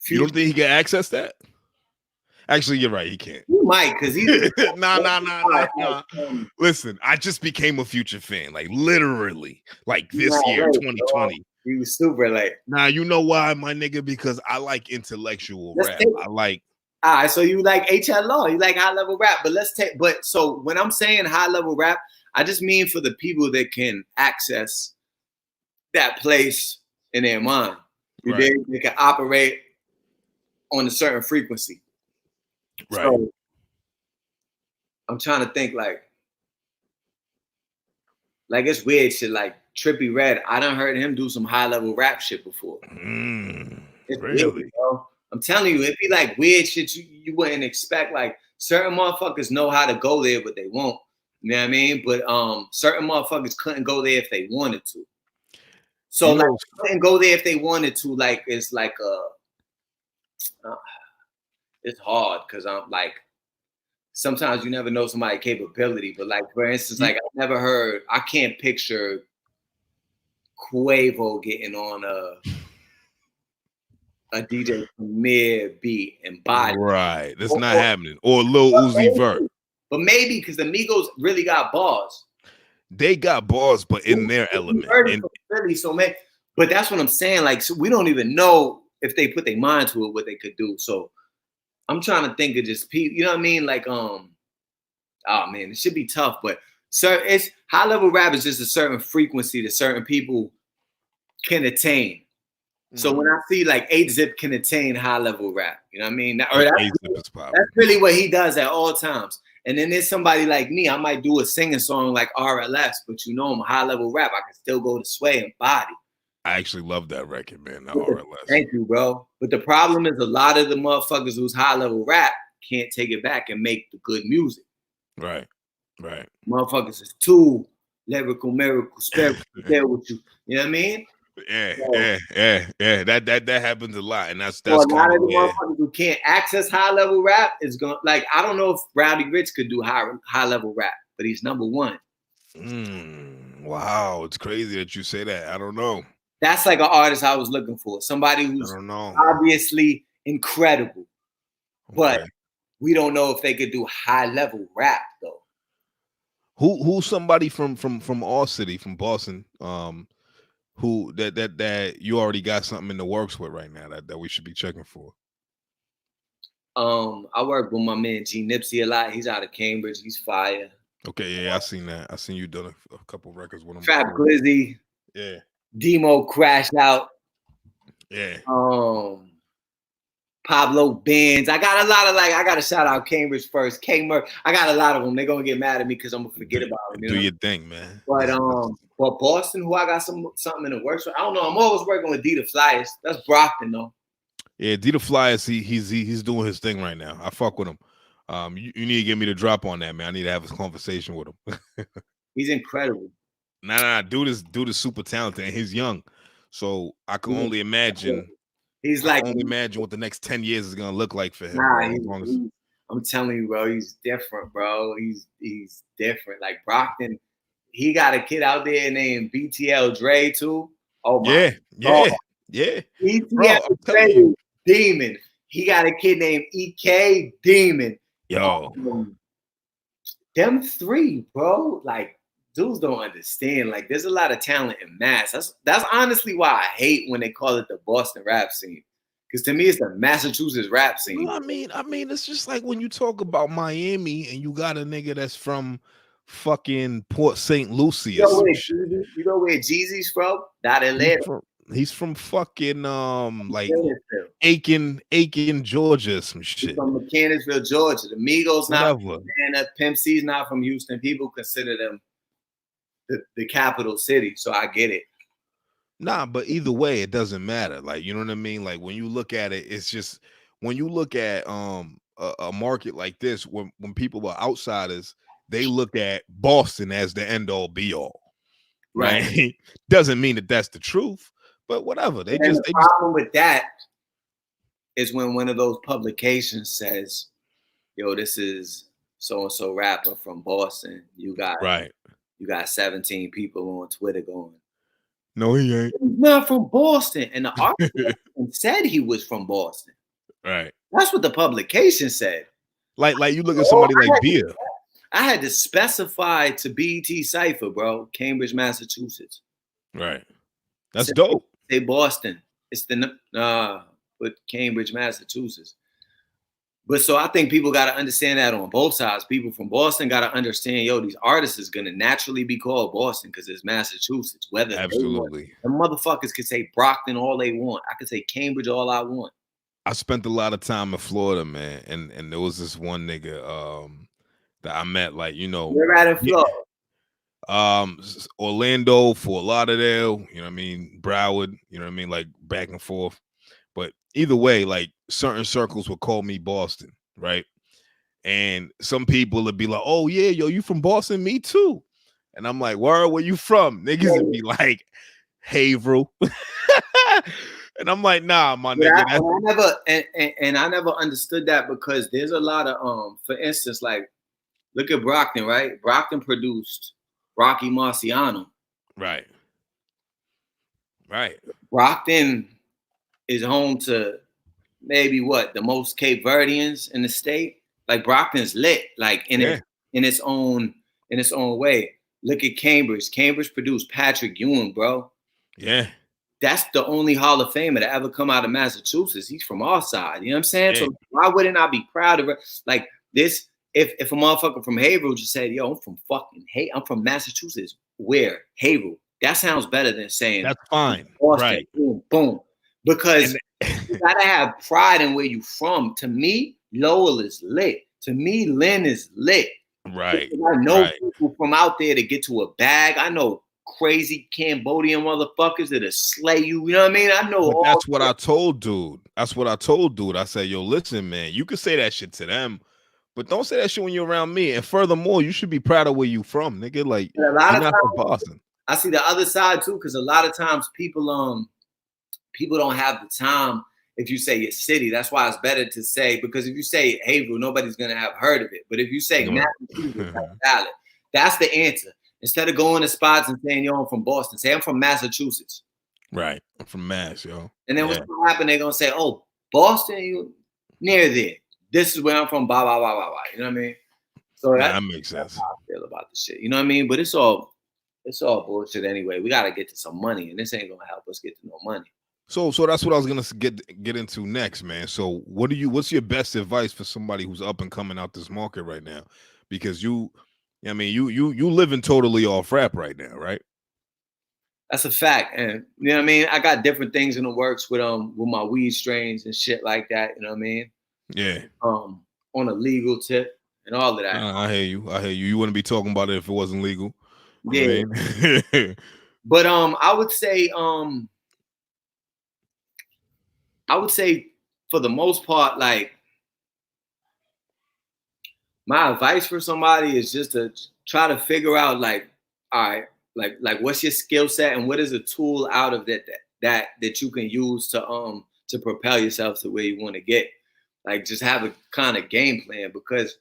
You don't think he can access that? Actually, you're right. He can't. You might, because he's nah. Listen, I just became a Future fan, like literally, like this year, 2020. He was super late. Nah, you know why, my nigga? Because I like intellectual rap. I like. All right, so you like HLR, you like high level rap, but so when I'm saying high level rap, I just mean for the people that can access that place in their mind. They can operate on a certain frequency. Right. So I'm trying to think like it's weird shit like Trippie Redd. I done heard him do some high level rap shit before. It's really? Weird, bro. I'm telling you, it'd be like weird shit you wouldn't expect. Like certain motherfuckers know how to go there, but they won't. You know what I mean? But certain motherfuckers couldn't go there if they wanted to. So like couldn't go there if they wanted to. Like it's like it's hard because I'm like sometimes you never know somebody's capability. But like for instance, like I can't picture Quavo getting on a DJ Premier beat and body. Right. That's not happening. Or Lil Uzi Vert. But maybe because the Migos really got bars. They got bars, but in their element. Really, so man, but that's what I'm saying. Like, so we don't even know if they put their mind to it, what they could do. So I'm trying to think of just people, you know what I mean? Like, oh man, it should be tough, but it's high level rap is just a certain frequency that certain people can attain. So when I see like 8-Zip can attain high level rap, you know what I mean? That's really what he does at all times. And then there's somebody like me, I might do a singing song like RLS, but you know I'm a high level rap. I can still go to Sway and Body. I actually love that record, man. RLS. Thank you, bro. But the problem is a lot of the motherfuckers who's high level rap can't take it back and make the good music. Right. Motherfuckers is too lyrical, miracle, spiritual with you. You know what I mean? Yeah. That happens a lot, and that's a lot of the motherfuckers who can't access high level rap is going like I don't know if Rowdy Rich could do high level rap, but he's number one. Wow, it's crazy that you say that. I don't know. That's like an artist I was looking for, somebody who's obviously incredible, but we don't know if they could do high level rap though. Who's somebody from our city, from Boston, who that you already got something in the works with right now that we should be checking for? I work with my man G Nipsey a lot. He's out of Cambridge. He's fire. Okay, yeah, I seen that. I seen you done a couple records with him. Trap Glizzy. Yeah. Demo Crashed Out. Yeah. Pablo Benz. I got a lot of I got to shout out Cambridge first. K-Merc. I got a lot of them. They're gonna get mad at me because I'm gonna forget about them. Do your thing, man. But Boston, who I got something in the works with. I don't know. I'm always working with D the Flyers. That's Brockton though. Yeah, D the Flyers. He's doing his thing right now. I fuck with him. You need to get me the drop on that, man. I need to have a conversation with him. He's incredible. Nah. Dude is super talented, and he's young. So I can only imagine. I can only imagine what the next 10 years is gonna look like for him. I'm telling you, bro. He's different, bro. He's different. Like Brockton. He got a kid out there named BTL Dre too. Oh my God. Yeah. BTL Dre Demon. He got a kid named EK Demon. Yo. Them three, bro. Like, dudes don't understand. Like, there's a lot of talent in mass. That's honestly why I hate when they call it the Boston rap scene. Because to me, it's the Massachusetts rap scene. Well, I mean, it's just like when you talk about Miami and you got a nigga that's from fucking Port St. Lucie. You know where Jeezy's from? Not Atlanta. He's from fucking like Aiken, Georgia, some shit. He's from Mechanicsville, Georgia. The Migos not from Atlanta. Pimp C's not from Houston. People consider them the capital city, so I get it. Nah, but either way, it doesn't matter. Like, you know what I mean? Like when you look at it, it's just when you look at a market like this, when people are outsiders, they look at Boston as the end all be all. Right? Doesn't mean that that's the truth, but whatever. The problem with that is when one of those publications says, "Yo, this is so and so rapper from Boston." You got 17 people on Twitter going, "No, he ain't. He's not from Boston." And the article said he was from Boston. Right. That's what the publication said. Like you look at somebody like Beer. I had to specify to BET Cypher, bro, Cambridge, Massachusetts. Right. That's dope. Say Boston. It's with Cambridge, Massachusetts. But so I think people got to understand that on both sides. People from Boston got to understand, yo, these artists is going to naturally be called Boston because it's Massachusetts. Absolutely. The motherfuckers could say Brockton all they want. I could say Cambridge all I want. I spent a lot of time in Florida, man. And there was this one nigga that I met, like, you know. Where at in Florida? Orlando, Fort Lauderdale, you know what I mean? Broward, you know what I mean? Like back and forth. But either way, like certain circles would call me Boston, right? And some people would be like, "Oh yeah, yo, you from Boston? Me too." And I'm like, "Where you from?" Niggas would be like, Haverhill. And I'm like, "Nah, my nigga." I never understood that because there's a lot of for instance, like look at Brockton, right? Brockton produced Rocky Marciano. Right. Brockton is home to maybe the most Cape Verdeans in the state. Like Brockton's lit, like in its own way. Look at Cambridge. Cambridge produced Patrick Ewing, bro. Yeah. that's the only Hall of Famer to ever come out of Massachusetts. He's from our side. You know what I'm saying? Yeah. So why wouldn't I be proud of it? Like this, if a motherfucker from Haverhill just said, yo, I'm from Massachusetts. Where? Haverhill. That sounds better than saying that's fine. Boston, right. Boom, boom. Because you gotta have pride in where you from. To me, Lowell is lit. To me, Lynn is lit. Right. Because I know people from out there to get to a bag. I know crazy Cambodian motherfuckers that'll slay you. You know what I mean? I know. But that's what I told dude. That's what I told dude. I said, yo, listen, man, you can say that shit to them, but don't say that shit when you're around me. And furthermore, you should be proud of where you from, nigga. Like, you're not from Boston. I see the other side too, because a lot of times people don't have the time. If you say your city, that's why it's better to say, because if you say Haverhill, nobody's gonna have heard of it. But if you say Massachusetts, that's valid. That's the answer. Instead of going to spots and saying, yo, I'm from Boston, say I'm from Massachusetts. Right. I'm from Mass, yo. And then what's gonna happen? They're gonna say, oh, Boston, you near there. This is where I'm from, blah, blah, blah, blah, blah. You know what I mean? So that makes sense. That's how I feel about the shit. You know what I mean? But it's all bullshit anyway. We gotta get to some money, and this ain't gonna help us get to no money. So that's what I was gonna get into next, man. So what's your best advice for somebody who's up and coming out this market right now? Because you living totally off rap right now, right? That's a fact. And you know what I mean? I got different things in the works with my weed strains and shit like that. You know what I mean? Yeah. On a legal tip and all of that. I hear you. You wouldn't be talking about it if it wasn't legal. Yeah. I mean? But I would say for the most part, like, my advice for somebody is just to try to figure out, like, all right, like what's your skill set and what is a tool out of that you can use to propel yourself to where you want to get. Like, just have a kind of game plan, because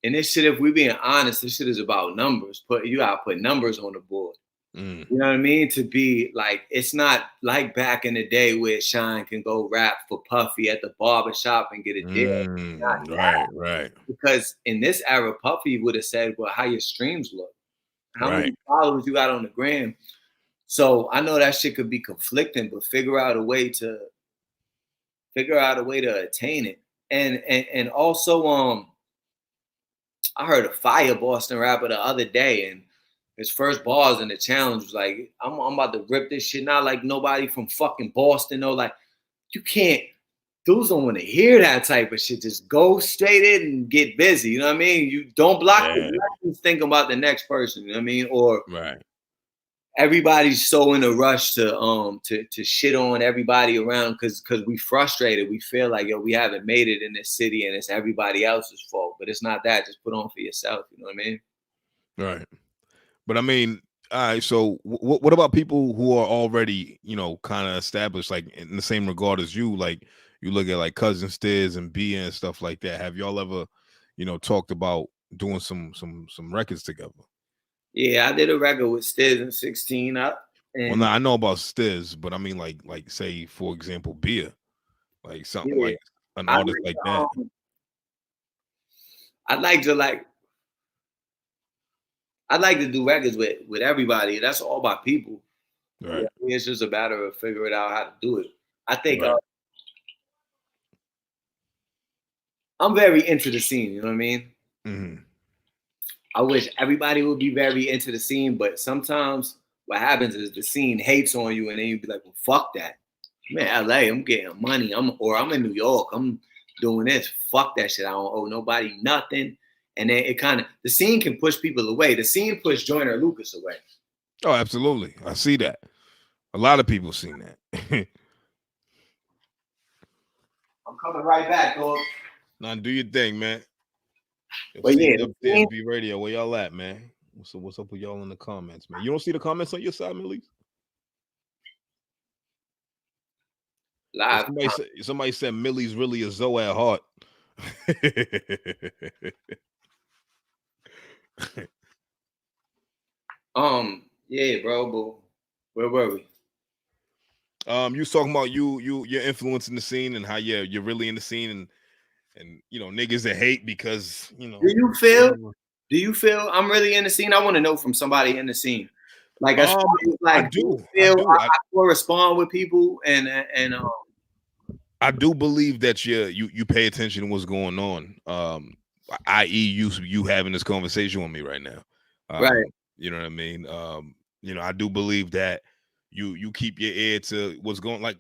in this shit, if we being honest, this shit is about numbers. You gotta put numbers on the board. You know what I mean? To be like, it's not like back in the day where Shine can go rap for Puffy at the barbershop and get a deal. Right. Because in this era, Puffy would have said, well, how your streams look, how many followers you got on the gram. So I know that shit could be conflicting, but figure out a way to attain it. And also, I heard a fire Boston rapper the other day, and his first bars in the challenge was like, I'm about to rip this shit, not like nobody from fucking Boston. No, like, you can't, dudes don't want to hear that type of shit. Just go straight in and get busy. You know what I mean? You don't block the blessings, think about the next person. You know what I mean? Or everybody's so in a rush to shit on everybody around because we frustrated. We feel like, yo, we haven't made it in this city and it's everybody else's fault. But it's not that. Just put on for yourself. You know what I mean? Right. But I mean, all right, so what about people who are already, kind of established, like in the same regard as you? Like, you look at like Cousin Stiz and B and stuff like that. Have y'all ever, talked about doing some records together? Yeah, I did a record with Stiz in 16 up. Well, now I know about Stiz, but I mean, like say for example, Beer, like something like an artist like that. I'd like to do records with everybody. That's all my people. Right. It's just a matter of figuring out how to do it. I think I'm very into the scene. You know what I mean? Mm-hmm. I wish everybody would be very into the scene, but sometimes what happens is the scene hates on you, and then you be like, "Well, fuck that. I'm in LA. I'm getting money. I'm in New York. I'm doing this. Fuck that shit. I don't owe nobody nothing." And then the scene can push people away. The scene pushed Joyner Lucas away. Oh, absolutely. I see that. A lot of people seen that. I'm coming right back, dog. Now do your thing, man. But yeah, CWTFB Radio, where y'all at, man? What's up with y'all in the comments, man? You don't see the comments on your side, Millyz? Live. Somebody said Millyz really a Zoe at heart. Yeah, bro, but where were we? You was talking about your influence in the scene and how you're really in the scene and niggas that hate because Do you feel I'm really in the scene? I want to know from somebody in the scene. Like as far as like, I do. I correspond with people and I do believe that you pay attention to what's going on. I.e., you having this conversation with me right now. Right. You know what I mean? I do believe that you keep your ear to what's going, like,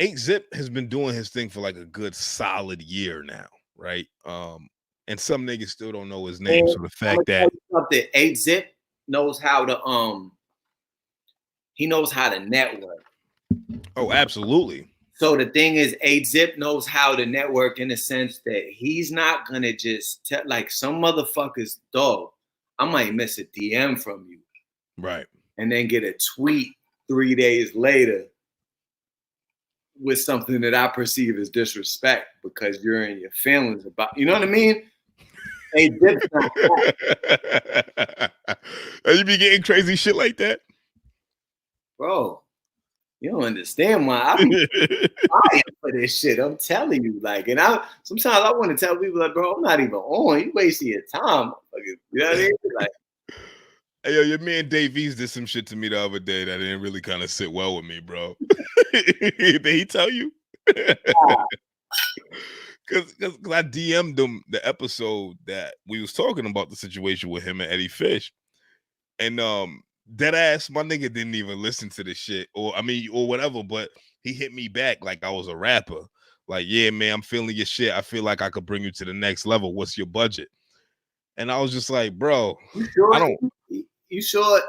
8-Zip has been doing his thing for like a good solid year now, right? And some niggas still don't know his name. So the fact that 8-Zip knows how to he knows how to network. Oh, absolutely. So the thing is, 8-Zip knows how to network in the sense that he's not gonna just tell, like, some motherfuckers, dog, I might miss a DM from you. Right. And then get a tweet 3 days later with something that I perceive as disrespect because you're in your feelings about, you know what I mean? 8-Zip's not that. You be getting crazy shit like that? Bro, you don't understand why I be crying for this shit. I'm telling you, like, and sometimes I want to tell people, like, bro, I'm not even on. You wasting your time. You know what I mean? Like, hey, yo, your man Davies did some shit to me the other day that didn't really kind of sit well with me, bro. Did he tell you? Because I DM'd him the episode that we was talking about the situation with him and Eddy Fish, and dead ass, my nigga didn't even listen to the shit, or whatever, but he hit me back like I was a rapper. Like, yeah, man, I'm feeling your shit. I feel like I could bring you to the next level. What's your budget? And I was just like, bro, you sure? I don't. You sure?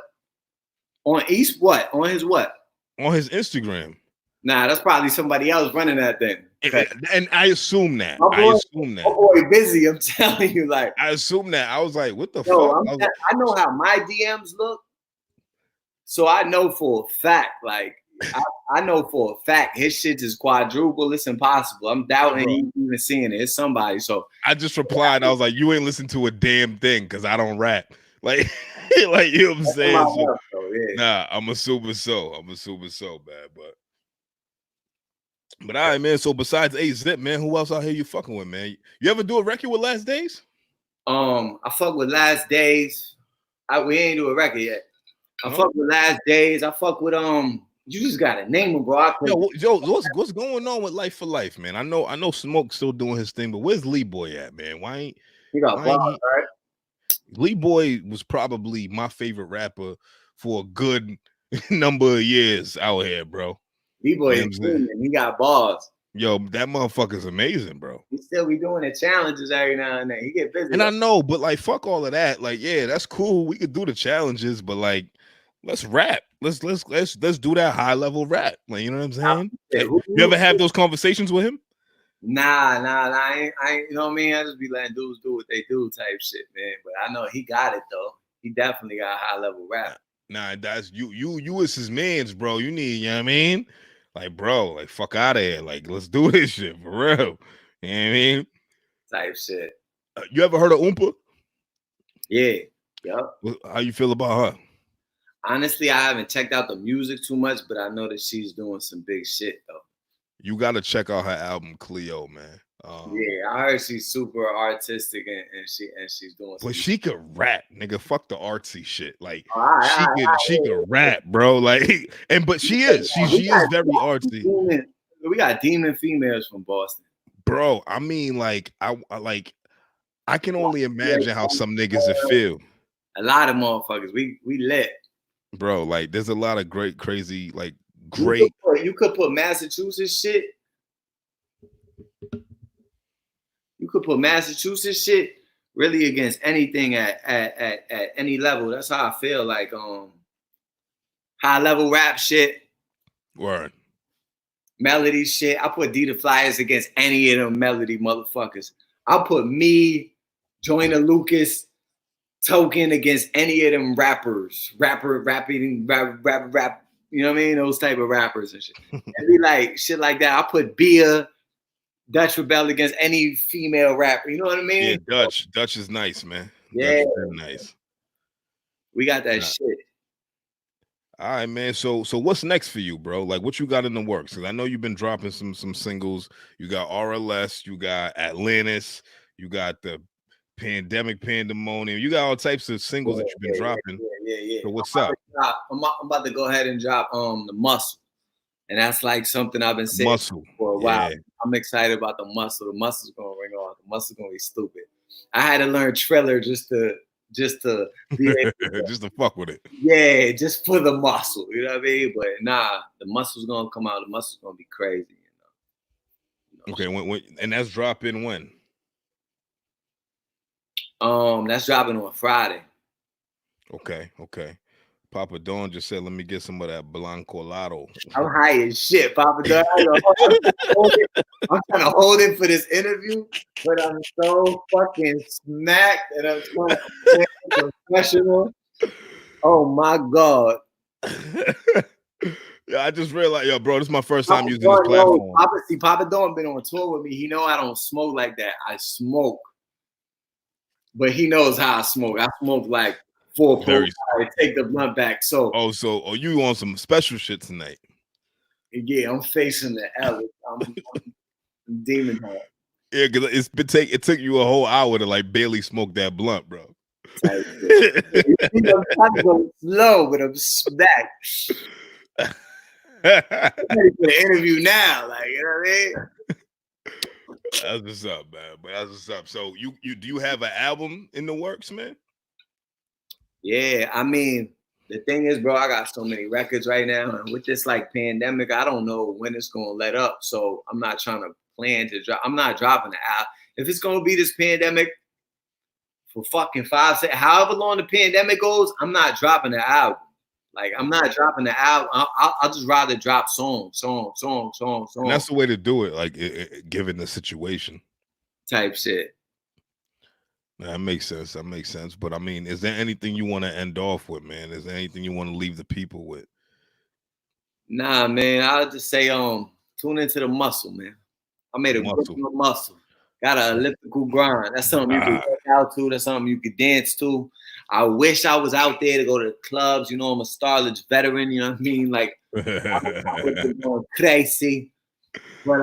On East what? On his what? On his Instagram. Nah, that's probably somebody else running that thing. Okay. And I assume that. My boy busy. I'm telling you, like, I assume that. I was like, what the fuck? I know how my DMs look. So I know for a fact, like, I know for a fact his shit is quadruple. It's impossible. I'm doubting you even seeing it. It's somebody. So I just replied. I was like, you ain't listen to a damn thing because I don't rap. Like, like, you know what I'm saying? So, nah, I'm assuming so. I'm assuming so, man. But all right, man. So besides 8-Zip, man, who else out here you fucking with, man? You ever do a record with Last Days? I fuck with Last Days. We ain't do a record yet. I fuck with Last Days. I fuck with you just gotta name them, bro. Yo, what's going on with Life for Life, man? I know Smoke's still doing his thing, but where's Lee Boy at, man? Why ain't he got bars, right? Lee Boy was probably my favorite rapper for a good number of years out here, bro. Lee Boy, he got bars. Yo, that motherfucker's amazing, bro. He still be doing the challenges every now and then. He get busy. And I know, but like, fuck all of that. Like, yeah, that's cool. We could do the challenges, but like, let's rap. Let's do that high level rap. Like, you know what I'm saying? You ever have those conversations with him? Nah. I ain't, you know what I mean? I just be letting dudes do what they do type shit, man. But I know he got it though. He definitely got high level rap. Nah, that's you is his mans, bro. You need, you know what I mean? Like, bro, like, fuck out of here. Like, let's do this shit for real. You know what I mean? Type shit. You ever heard of Oompa? Yeah. Yep. How you feel about her? Honestly, I haven't checked out the music too much, but I know that she's doing some big shit though. You got to check out her album Cleo, man. Yeah, I heard she's super artistic and she's doing. But she could rap, nigga. Fuck the artsy shit. Like, she could rap, bro. Like, but she is very artsy. We got demon females from Boston, bro. I mean, like, I can only imagine how some niggas would feel. A lot of motherfuckers. We lit, bro. Like, there's a lot of great, crazy, like, great. You could put Massachusetts shit. You could put Massachusetts shit really against anything at any level. That's how I feel. Like high level rap shit. Word. Melody shit. I put D the Flyers against any of them melody motherfuckers. I'll put me, Joyner Lucas, Token against any of them rappers. Rap. You know what I mean? Those type of rappers and shit. And be like shit like that. I put Bia, Dutch Rebel against any female rapper. You know what I mean? Yeah, Dutch is nice, man. Yeah, Dutch is nice. We got that shit. All right, man. So what's next for you, bro? Like, what you got in the works? Because I know you've been dropping some singles. You got RLS, you got Atlantis, you got the Pandemic Pandemonium. You got all types of singles that you've been dropping. Yeah. So what's up? I'm about to go ahead and drop the Muscle. And that's like something I've been saying for a while. I'm excited about the Muscle. The Muscle's gonna ring on. The Muscle's gonna be stupid. I had to learn Triller just to be able just to fuck with it. Yeah, just for the Muscle. You know what I mean? But nah, the Muscle's gonna come out. The Muscle's gonna be crazy. You know? Okay, when and that's dropping when? That's dropping on Friday. Okay. Papa Don just said, "Let me get some of that Blanco Lotto." I'm high as shit, Papa Don. I'm trying to hold it for this interview, but I'm so fucking smacked and I'm trying to be professional. Oh my God. Yeah, I just realized, yo, bro, this is my first time using this platform. Papa Don been on tour with me. He know I don't smoke like that. I smoke, but he knows how I smoke. I smoke like 4 pokes. I take the blunt back. So you on some special shit tonight? Yeah, I'm facing the L. I'm demon hard. Yeah, because it took you a whole hour to like barely smoke that blunt, bro. I'm trying to go slow, but I'm back. I'm ready for the interview now, like, you know what I mean? That's what's up, man. But that's what's up. So you do you have an album in the works, man? Yeah, I mean, the thing is, bro, I got so many records right now, and with this like pandemic, I don't know when it's gonna let up. So I'm not trying to plan to drop. I'm not dropping the album. If it's gonna be this pandemic for fucking 5 6, however long the pandemic goes, I'm not dropping the album. Like, I'm not dropping the album. I'll just rather drop song. And that's the way to do it, like given the situation. Type shit. That makes sense. But I mean, is there anything you want to end off with, man? Is there anything you want to leave the people with? Nah, man. I'll just say, tune into the Muscle, man. I made a muscle. Got an elliptical grind. That's something you can work out to. That's something you can dance to. I wish I was out there to go to the clubs. You know, I'm a Starledge veteran. You know what I mean? Like, I would be going crazy. But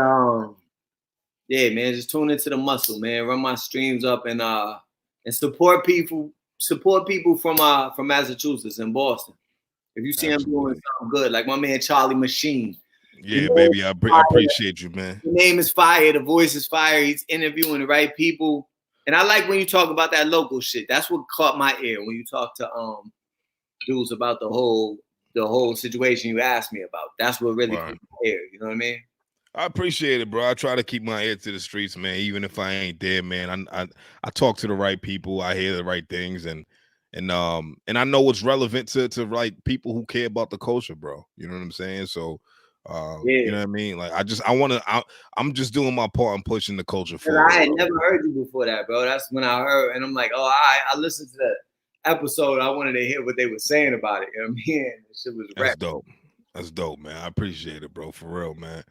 yeah, man, just tune into the Muscle, man. Run my streams up and support people. Support people from Massachusetts and Boston. If you see him doing something good, like my man Charlie MaSheen. Yeah, baby, I appreciate you, man. The name is fire. The voice is fire. He's interviewing the right people. And I like when you talk about that local shit. That's what caught my ear when you talk to dudes about the whole situation you asked me about. That's what really caught my ear. You know what I mean? I appreciate it, bro. I try to keep my ear to the streets, man. Even if I ain't there, man. I talk to the right people. I hear the right things, and I know what's relevant to like people who care about the culture, bro. You know what I'm saying? So. You know what I mean? Like I'm just doing my part and pushing the culture forward. I had never heard you before that, bro. That's when I heard, and I'm like, oh, I listened to the episode. I wanted to hear what they were saying about it. You know what I mean? Shit was That's dope. That's dope, man. I appreciate it, bro. For real, man.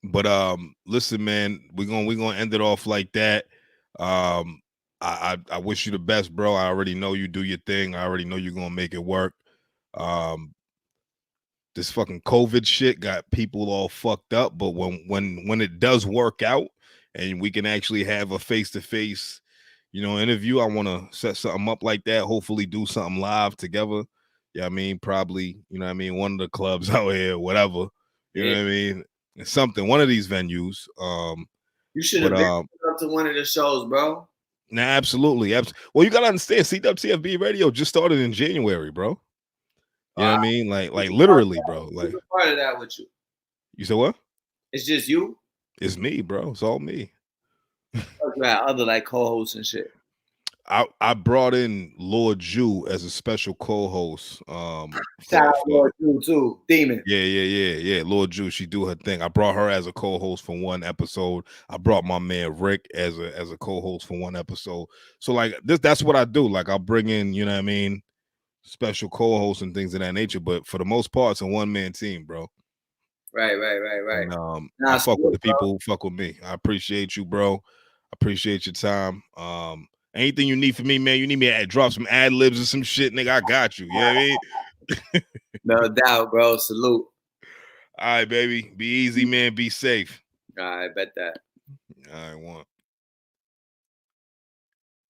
But listen, man, we're gonna end it off like that. I wish you the best, bro. I already know you do your thing. I already know you're gonna make it work. This fucking COVID shit got people all fucked up, but when it does work out and we can actually have a face-to-face, interview, I want to set something up like that. Hopefully do something live together. Yeah, I mean, probably, one of the clubs out here, whatever. You know what I mean? Something, one of these venues. You should have been up to one of the shows, bro. Nah, absolutely. Well, you gotta understand, CWTFB radio just started in January, bro. You know what I mean? Like literally, bro. Like part of that with you. You said what? It's just you? It's me, bro. It's all me. Other like co-hosts and shit. I brought in Lord Jew as a special co-host. Shout out Lord Jew too. Demon. Yeah. Lord Jew, she do her thing. I brought her as a co-host for one episode. I brought my man Rick as a co-host for one episode. So like that's what I do. Like I'll bring in, you know what I mean, special co-hosts and things of that nature, but for the most part, it's a one-man team, bro. Right. And, I fuck with the people who fuck with me. I appreciate you, bro. I appreciate your time. Anything you need from me, man, you need me to drop some ad libs or some shit, nigga, I got you. You know what I mean? No doubt, bro. Salute. All right, baby. Be easy, man. Be safe. All right, bet that. All right, one.